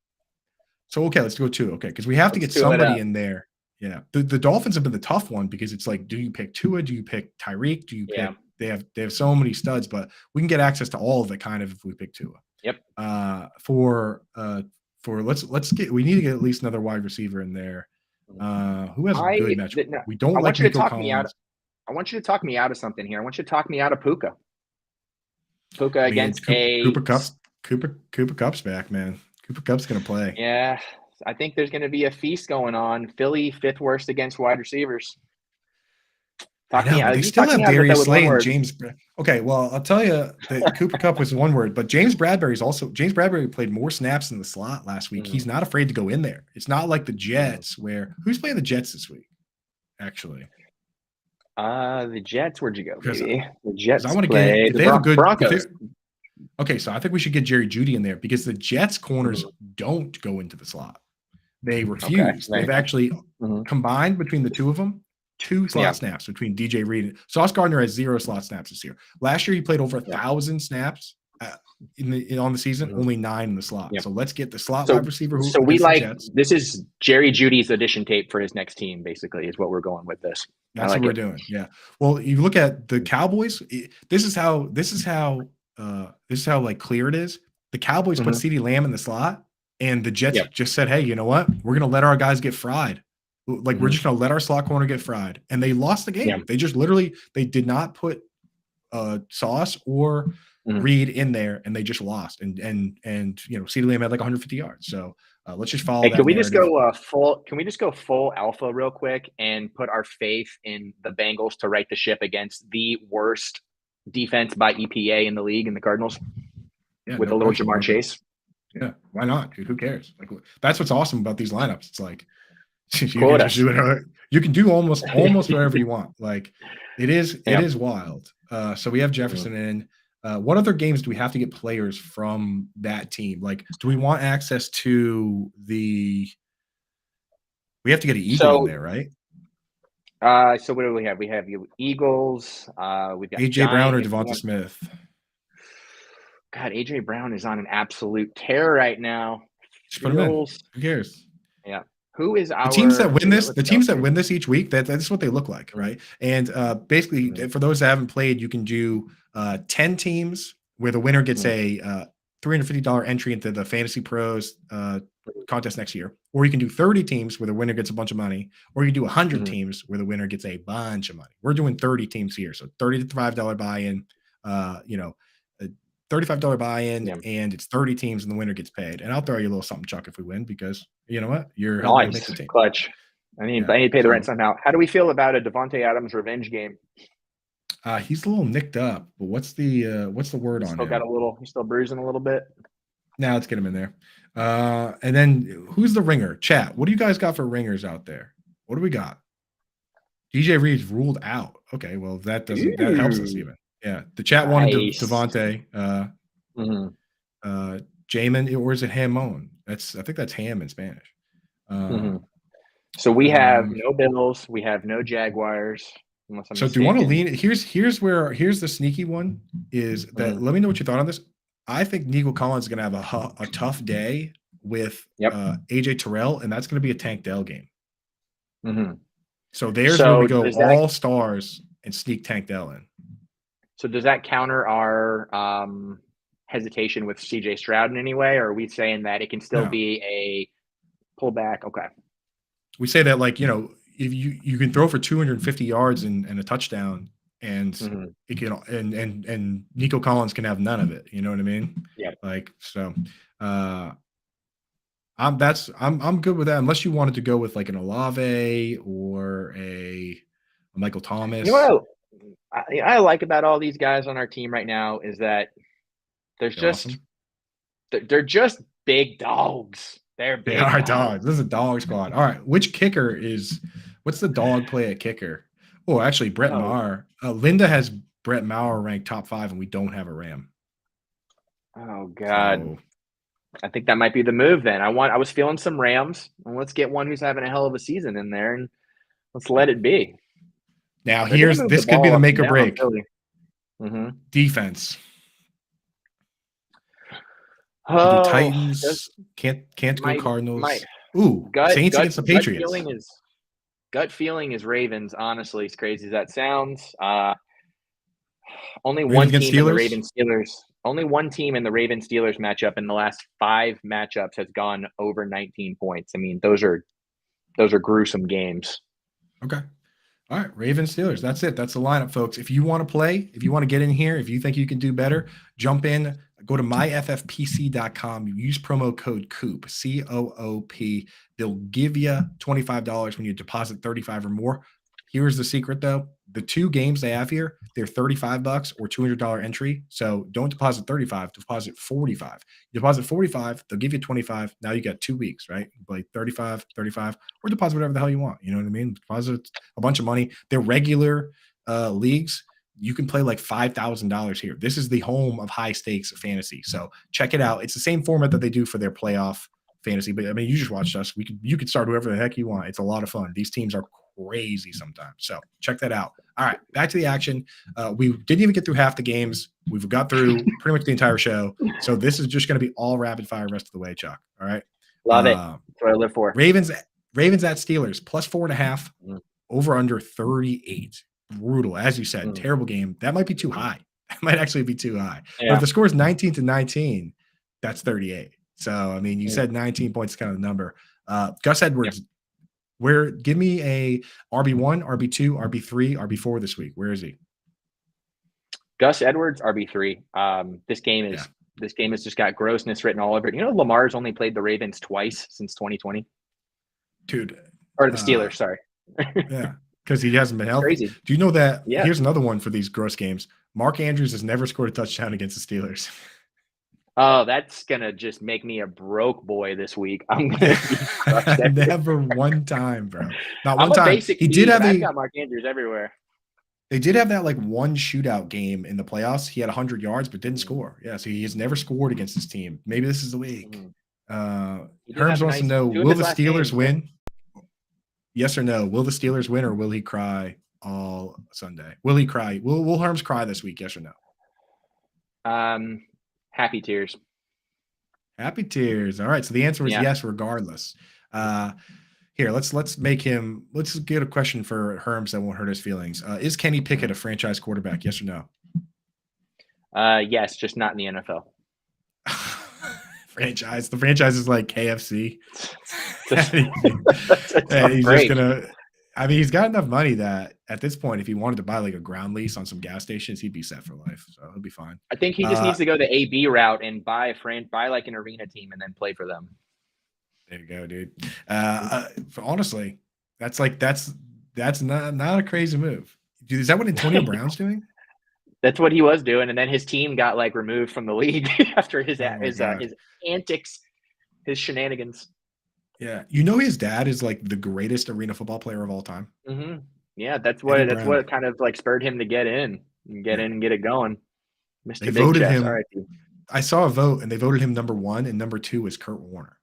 So okay, let's go Tua. Okay, because we have to get somebody in there. Yeah, the Dolphins have been the tough one because it's like, do you pick Tua? Do you pick Tyreek? Do you pick? They have so many studs, but we can get access to all of it kind of if we pick Tua. Yep. Let's get. We need to get at least another wide receiver in there. Who has a good match? We don't like Nico Collins. I want you to talk me out of something here. I want you to talk me out of Puka. Puka against Cooper Kupp's back, man. Cooper Kupp's gonna play. Yeah, I think there's going to be a feast going on. Philly 5th worst against wide receivers. They still have Darius Slay and James. Okay, well, I'll tell you that Cooper Kupp was one word, but James Bradbury played more snaps in the slot last week. He's not afraid to go in there. It's not like the Jets who's playing the Jets this week, actually. The Jets, where'd you go, baby? The Jets I want to get if they have a good Broncos. Okay, so I think we should get Jerry Jeudy in there because the Jets corners don't go into the slot. They refuse. They've actually combined between the two of them 2 slot snaps between DJ Reed. Sauce Gardner has 0 slot snaps this year. Last year he played over 1,000 snaps on the season, only 9 in the slot. So let's get the slot wide receiver. So we like this is Jerry Jeudy's audition tape for his next team. Basically, is what we're going with this. That's what we're doing. Yeah. Well, you look at the Cowboys. This is how like clear it is. The Cowboys put CeeDee Lamb in the slot, and the Jets just said, "Hey, you know what? We're going to let our guys get fried. Like we're just going to let our slot corner get fried." And they lost the game. They just they did not put Sauce or Reed in there, and they just lost. And CeeDee Lamb had like 150 yards. So let's just follow. Can we just go full? Can we just go full alpha real quick and put our faith in the Bengals to right the ship against the worst defense by EPA in the league in the Cardinals? With a little Jamar Chase. Yeah, why not, dude? Who cares? Like that's what's awesome about these lineups. It's like you can do almost whatever you want. Like it is wild. So we have Jefferson in. What other games do we have to get players from that team? Like, do we want access to the? We have to get an Eagle in there, right? So what do we have? We have Eagles. We've got AJ Brown or Devonta Smith. God, AJ Brown is on an absolute tear right now. Just put him in. Who cares? Yeah. Who is our teams that win this? The teams that win this each week. That's what they look like, right? And basically, for those that haven't played, you can do 10 teams where the winner gets a $350 entry into the Fantasy Pros contest next year, or you can do 30 teams where the winner gets a bunch of money, or you do 100 teams where the winner gets a bunch of money. We're doing 30 teams here, so $35 buy-in. $35 buy-in, and it's 30 teams, and the winner gets paid. And I'll throw you a little something, Chuck, if we win, because you know what, you're helping make the team. Clutch. I need to pay the rent somehow. How do we feel about a Devontae Adams revenge game? He's a little nicked up, but what's the word on him? He's still bruising a little bit. Now let's get him in there. And then who's the ringer? Chat. What do you guys got for ringers out there? What do we got? DJ Reed's ruled out. Okay, well that helps us Ooh, even. Yeah, the chat wanted nice. Devontae, Mhm, Jamin, or is it Hamon? I think that's Ham in Spanish. mhm. So we have no Bills, we have no Jaguars, unless I'm So do you want to mistaken. lean? Here's the sneaky one is that Mhm, let me know what you thought on this. I think Nico Collins is going to have a tough day with yep, AJ Terrell, and that's going to be a Tank Dell game. mhm. So there's where we So go does that all stars and sneak Tank Dell in. counter our, hesitation with CJ Stroud in any way, or are we saying that it can still No, be a pullback? Okay. we say that like if you can throw for 250 yards and a touchdown, and Mhm, it can and Nico Collins can have none of it. You know what I mean? yep. Like so. Uh, I'm good with that unless you wanted to go with like an Olave or a Michael You know Thomas. what I like about all these guys on our team right now is that there's They're just awesome. they're just big dogs. They're They big are dogs. dogs. This is a dog squad. All right, what's the dog play at kicker? Oh, actually, Brett Oh, Maher. Linda has Brett Maher ranked top 5, and we don't have a Ram. oh God. So I think that might be the move then. I was feeling some Rams, and let's get one who's having a hell of a season in there, and let's let it be. now They're gonna here's move the this could be ball the up make and or down, break. Philly. Mm-hmm. Defense. You do Oh, does Titans. Can't go my Cardinals. Ooh, Saints against the Patriots. gut feeling is Ravens. Honestly, as crazy as that sounds, only Ravens one against team in the Steelers. Ravens Steelers. Only one team in the Ravens Steelers matchup in the last 5 matchups has gone over 19 points. I mean, those are gruesome games. Okay. All right, Ravens Steelers. That's it. That's the lineup, folks. If you want to play, if you want to get in here, if you think you can do better, jump in. Go to myffpc.com. You use promo code COOP, COOP. They'll give you $25 when you deposit 35 or more. Here's the secret though. The two games they have here, they're $35 or $200 entry. So don't deposit 35, deposit 45. You deposit 45, they'll give you 25. Now you got 2 weeks, right? Like 35, 35, or deposit whatever the hell you want. You know what I mean? Deposit a bunch of money. They're regular leagues. You can play like $5,000 here. This is the home of high stakes fantasy. So check it out. It's the same format that they do for their playoff fantasy. But I mean, you just watched us. You could start whoever the heck you want. It's a lot of fun. These teams are crazy sometimes. So check that out. All right, back to the action. We didn't even get through half the games. We've got through pretty much the entire show. So this is just going to be all rapid fire rest of the way, Chuck. All right. Love it. That's what I live for. Ravens at Steelers plus 4.5, Mm, over under 38. Brutal, as you said, mm, terrible game. That might be too mm. high. That might actually be too high. But if Yeah. the score is 19-19, that's 38. So I mean, you Mm, said 19 points is kind of the number. Gus yep. Edwards, give me a RB1, RB2, RB3, RB4 this week. Where is he? Gus Edwards, RB3. Yeah, This game has just got grossness written all over it. You know, Lamar's only played the Ravens twice since 2020, dude. or the Uh, Steelers. Sorry. yeah, because he hasn't been It's healthy. crazy. Do you know that? Yeah. Here's another one for these gross games. Mark Andrews has never scored a touchdown against the Steelers. Oh, that's gonna just make me a broke boy this week. I'm gonna be crushed everywhere. Never one time, bro. Not I'm one a time. basic He did need, have and I've a got Mark Andrews everywhere. They did have that like one shootout game in the playoffs. He had 100 yards but didn't Mm, score. Yeah, so he has never scored against this team. Maybe this is the week. mm. He did have Herms a wants to nice know: two of will his the last Steelers games. Yeah. win? Yes or no? Will the Steelers win, or will he cry all Sunday? Will he cry? Will Herms cry this week? Yes or no? Happy tears. Happy tears. All right. So the answer is Yeah. yes, regardless. Here, let's make him. Let's get a question for Herms that won't hurt his feelings. Is Kenny Pickett a franchise quarterback? Yes or no? Yes, just not in the NFL. Franchise. The franchise is like KFC. That's And tough he's just break. gonna. I mean, he's got enough money that at this point, if he wanted to buy like a ground lease on some gas stations, he'd be set for life. So he'll be fine. I think he just Uh, needs to go the AB route and buy like an arena team and then play for them. there you go, dude. Honestly, that's not a crazy move. Dude, is that what Antonio Brown's doing? That's what he was doing, and then his team got like removed from the league after his Oh my god. his antics, his shenanigans. Yeah. You know his dad is like the greatest arena football player of all time. Mm-hmm. Yeah, that's Eddie what Brown. kind of like spurred him to get in Yeah. and get it going. They Mr. Big voted Chest. All him. right. I saw a vote and they voted him number 1 and number 2 is Kurt Warner.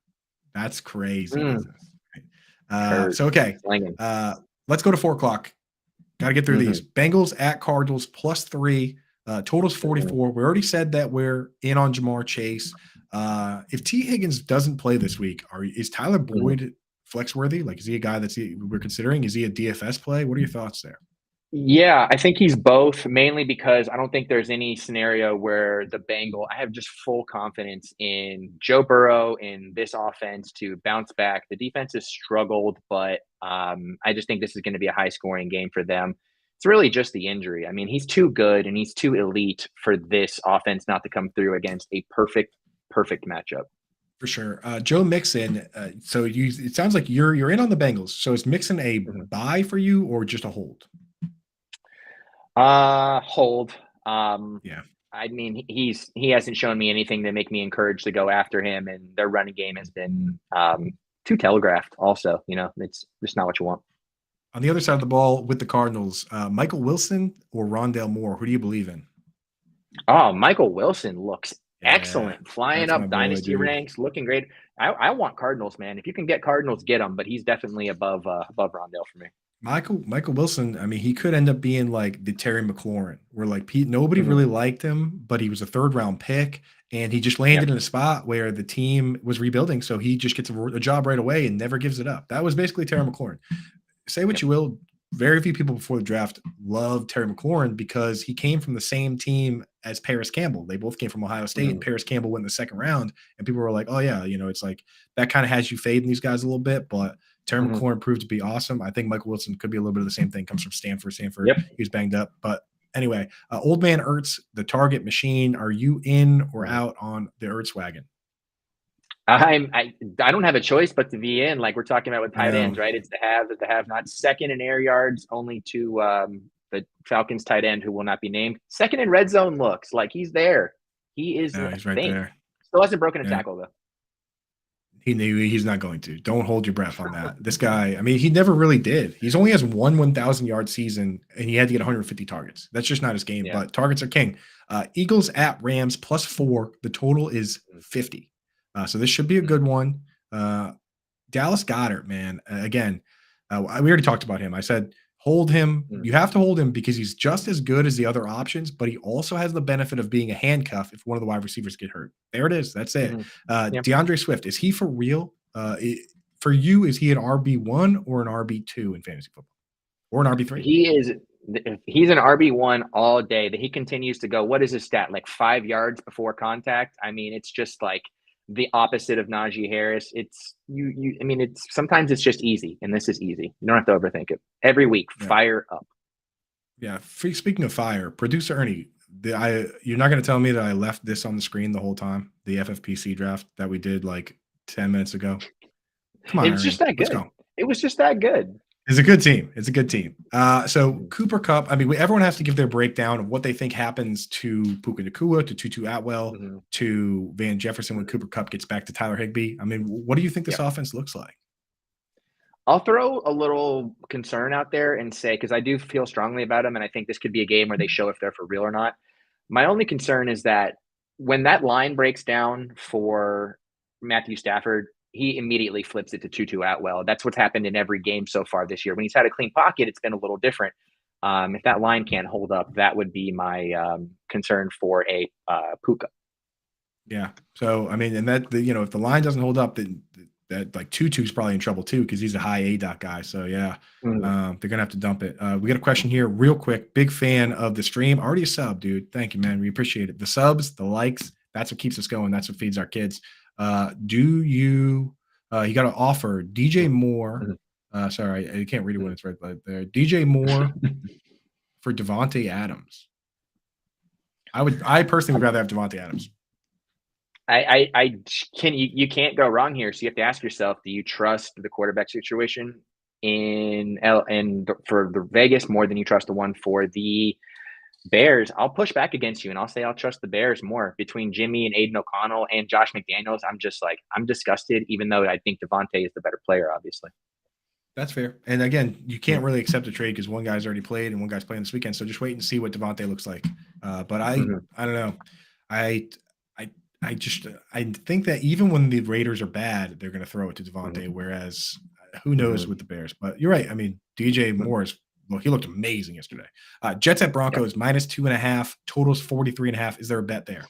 That's crazy Mm, business. Right? Kurt So okay. slinging. Let's go to 4 o'clock. Got to get through these. Bengals at Cardinals +3. Totals 44. We already said that we're in on Jamar Chase. If T. Higgins doesn't play this week, is Tyler Boyd flex worthy? Like, is he a guy we're considering? Is he a DFS play? What are your thoughts there? Yeah, I think he's both, mainly because I don't think there's any scenario where I have just full confidence in Joe Burrow in this offense to bounce back. The defense has struggled, but I just think this is going to be a high scoring game for them. It's really just the injury. I mean, he's too good and he's too elite for this offense not to come through against a perfect matchup. For sure. Joe Mixon. It sounds like you're in on the Bengals. So is Mixon a buy for you or just a hold? Hold. Yeah. I mean, he hasn't shown me anything to make me encouraged to go after him, and their running game has been too telegraphed. Also, it's just not what you want. On the other side of the ball with the Cardinals, Michael Wilson or Rondale Moore, who do you believe in? Oh, Michael Wilson looks excellent, flying that's my up boy, dynasty dude. ranks, looking great. I want Cardinals, man. If you can get Cardinals, get them. But he's definitely above Rondale for me. Michael Wilson, I mean, he could end up being like the Terry McLaurin, where like nobody really liked him, but he was a 3rd-round pick, and he just landed in a spot where the team was rebuilding, so he just gets a job right away and never gives it up. That was basically Terry McLaurin. Say what you will, very few people before the draft loved Terry McLaurin because he came from the same team as Paris Campbell. They both came from Ohio State. Paris Campbell went in the 2nd round, and people were like, oh, yeah, it's like that kind of has you fading these guys a little bit, but Terry McLaurin proved to be awesome. I think Michael Wilson could be a little bit of the same thing. Comes from Stanford. He was banged up. But anyway, old man Ertz, the target machine. Are you in or out on the Ertz wagon? I don't have a choice but to be in, like we're talking about with tight ends, right? It's the have not. 2nd in air yards, only to the Falcons tight end who will not be named. 2nd in red zone looks like he's there. He is. He's right there. Still hasn't broken a tackle though. He knew he's not going to. Don't hold your breath on that. This guy, I mean, he never really did. He's only has one 1,000-yard season, and he had to get 150 targets. That's just not his game, but targets are king. Eagles at Rams +4. The total is 50. So this should be a good one. Dallas Goedert, man. Again, we already talked about him. I said hold him. You have to hold him because he's just as good as the other options, but he also has the benefit of being a handcuff if one of the wide receivers get hurt. There it is. That's it. DeAndre Swift, is he for real? For you, is he an RB1 or an RB2 in fantasy football? Or an RB3? He's an RB1 all day. That he continues to go. What is his stat? Like 5 yards before contact? I mean, it's just like the opposite of Najee Harris. It's I mean, sometimes it's just easy, and this is easy. You don't have to overthink it. Every week, fire up. Yeah. Speaking of fire, producer Ernie, you're not going to tell me that I left this on the screen the whole time. The FFPC draft that we did like 10 minutes ago. Come on, it's just that good. Let's go. It was just that good. It's a good team. So Cooper Kupp, I mean, everyone has to give their breakdown of what they think happens to Puka Nacua, to Tutu Atwell, to Van Jefferson when Cooper Kupp gets back to Tyler Higbee. I mean, what do you think this offense looks like? I'll throw a little concern out there and say, because I do feel strongly about them, and I think this could be a game where they show if they're for real or not. My only concern is that when that line breaks down for Matthew Stafford, he immediately flips it to Tutu Atwell. That's what's happened in every game so far this year. When he's had a clean pocket, it's been a little different. If that line can't hold up, that would be my concern for a Puka. Yeah. So, I mean, and that, if the line doesn't hold up, then that like Tutu's probably in trouble too, because he's a high A-dot guy. So, yeah, they're going to have to dump it. We got a question here real quick. Big fan of the stream. Already a sub, dude. Thank you, man. We appreciate it. The subs, the likes, that's what keeps us going. That's what feeds our kids. You got to offer DJ Moore. Sorry, I can't read it when it's right there. DJ Moore for Devontae Adams. I personally would rather have Devontae Adams. You can't go wrong here. So you have to ask yourself, do you trust the quarterback situation for the Vegas more than you trust the one for the Bears? I'll push back against you and I'll say I'll trust the Bears more. Between Jimmy and Aiden O'Connell and Josh McDaniels, I'm disgusted, even though I think Devontae is the better player, obviously. That's fair. And again, you can't really accept a trade because one guy's already played and one guy's playing this weekend. So just wait and see what Devontae looks like. But I don't know. I think that even when the Raiders are bad, they're going to throw it to Devontae. Whereas who knows with the Bears? But you're right. I mean, DJ Moore's he looked amazing yesterday. Jets at Broncos -2.5. Totals 43.5. Is there a bet there?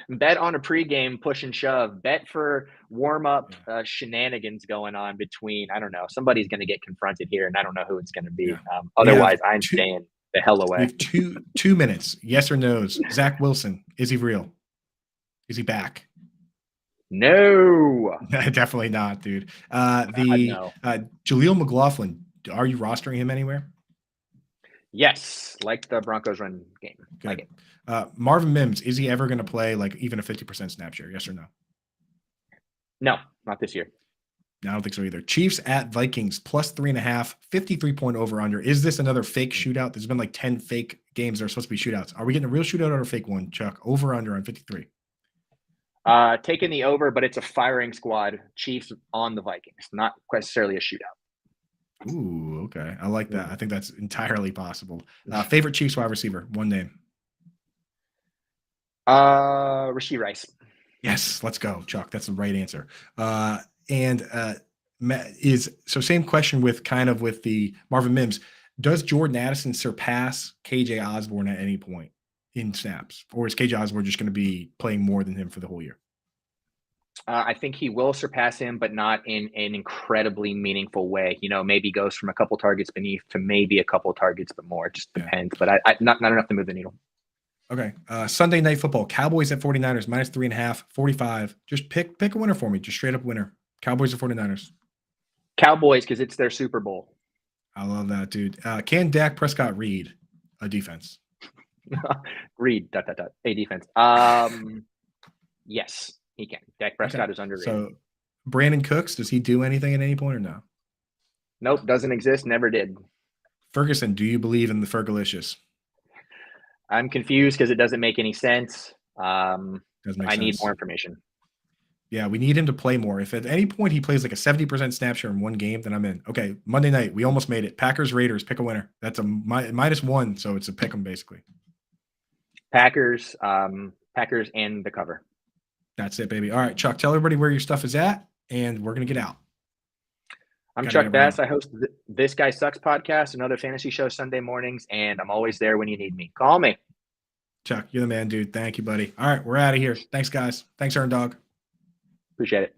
Bet on a pregame push and shove. Bet for warm up shenanigans going on between. I don't know. Somebody's going to get confronted here, and I don't know who it's going to be. Yeah. Otherwise, I'm staying the hell away. We have two minutes. Yes or no's. Zach Wilson, is he real? Is he back? No. Definitely not, dude. No. Jaleel McLaughlin, are you rostering him anywhere? Yes, like the Broncos run game. Good. Like it. Marvin Mims, is he ever going to play like even a 50% snap share? Yes or no? No, not this year. I don't think so either. Chiefs at Vikings +3.5, 53-point over/under. Is this another fake shootout? There's been like 10 fake games that are supposed to be shootouts. Are we getting a real shootout or a fake one, Chuck? Over/under on 53. Taking the over, but it's a firing squad. Chiefs on the Vikings, not necessarily a shootout. Ooh, okay. I like that. I think that's entirely possible. Favorite Chiefs wide receiver, one name. Rashee Rice. Yes, let's go, Chuck. That's the right answer. Same question with the Marvin Mims. Does Jordan Addison surpass KJ Osborne at any point in snaps, or is KJ Osborne just going to be playing more than him for the whole year? I think he will surpass him, but not in an incredibly meaningful way. Maybe goes from a couple targets beneath to maybe a couple targets, but more. It just depends. But not enough to move the needle. Okay. Sunday Night Football. Cowboys at 49ers, -3.5, 45. Just pick a winner for me. Just straight up winner. Cowboys or 49ers? Cowboys, because it's their Super Bowl. I love that, dude. Can Dak Prescott read a defense? Read, ... a defense. Yes, he can. Dak Prescott is underrated. So Brandon Cooks, does he do anything at any point or no? Nope, doesn't exist, never did. Ferguson, do you believe in the Fergalicious? I'm confused because it doesn't make any sense. I need more information. Yeah, we need him to play more. If at any point he plays like a 70% snap share in one game, then I'm in. Okay, Monday night, we almost made it. Packers, Raiders, pick a winner. That's a -1, so it's a pick 'em basically. Packers and the cover. That's it, baby. All right, Chuck, tell everybody where your stuff is at, and we're going to get out. I'm Chuck Bass. I host This Guy Sucks podcast, another fantasy show Sunday mornings, and I'm always there when you need me. Call me. Chuck, you're the man, dude. Thank you, buddy. All right, we're out of here. Thanks, guys. Thanks, Earn Dog. Appreciate it.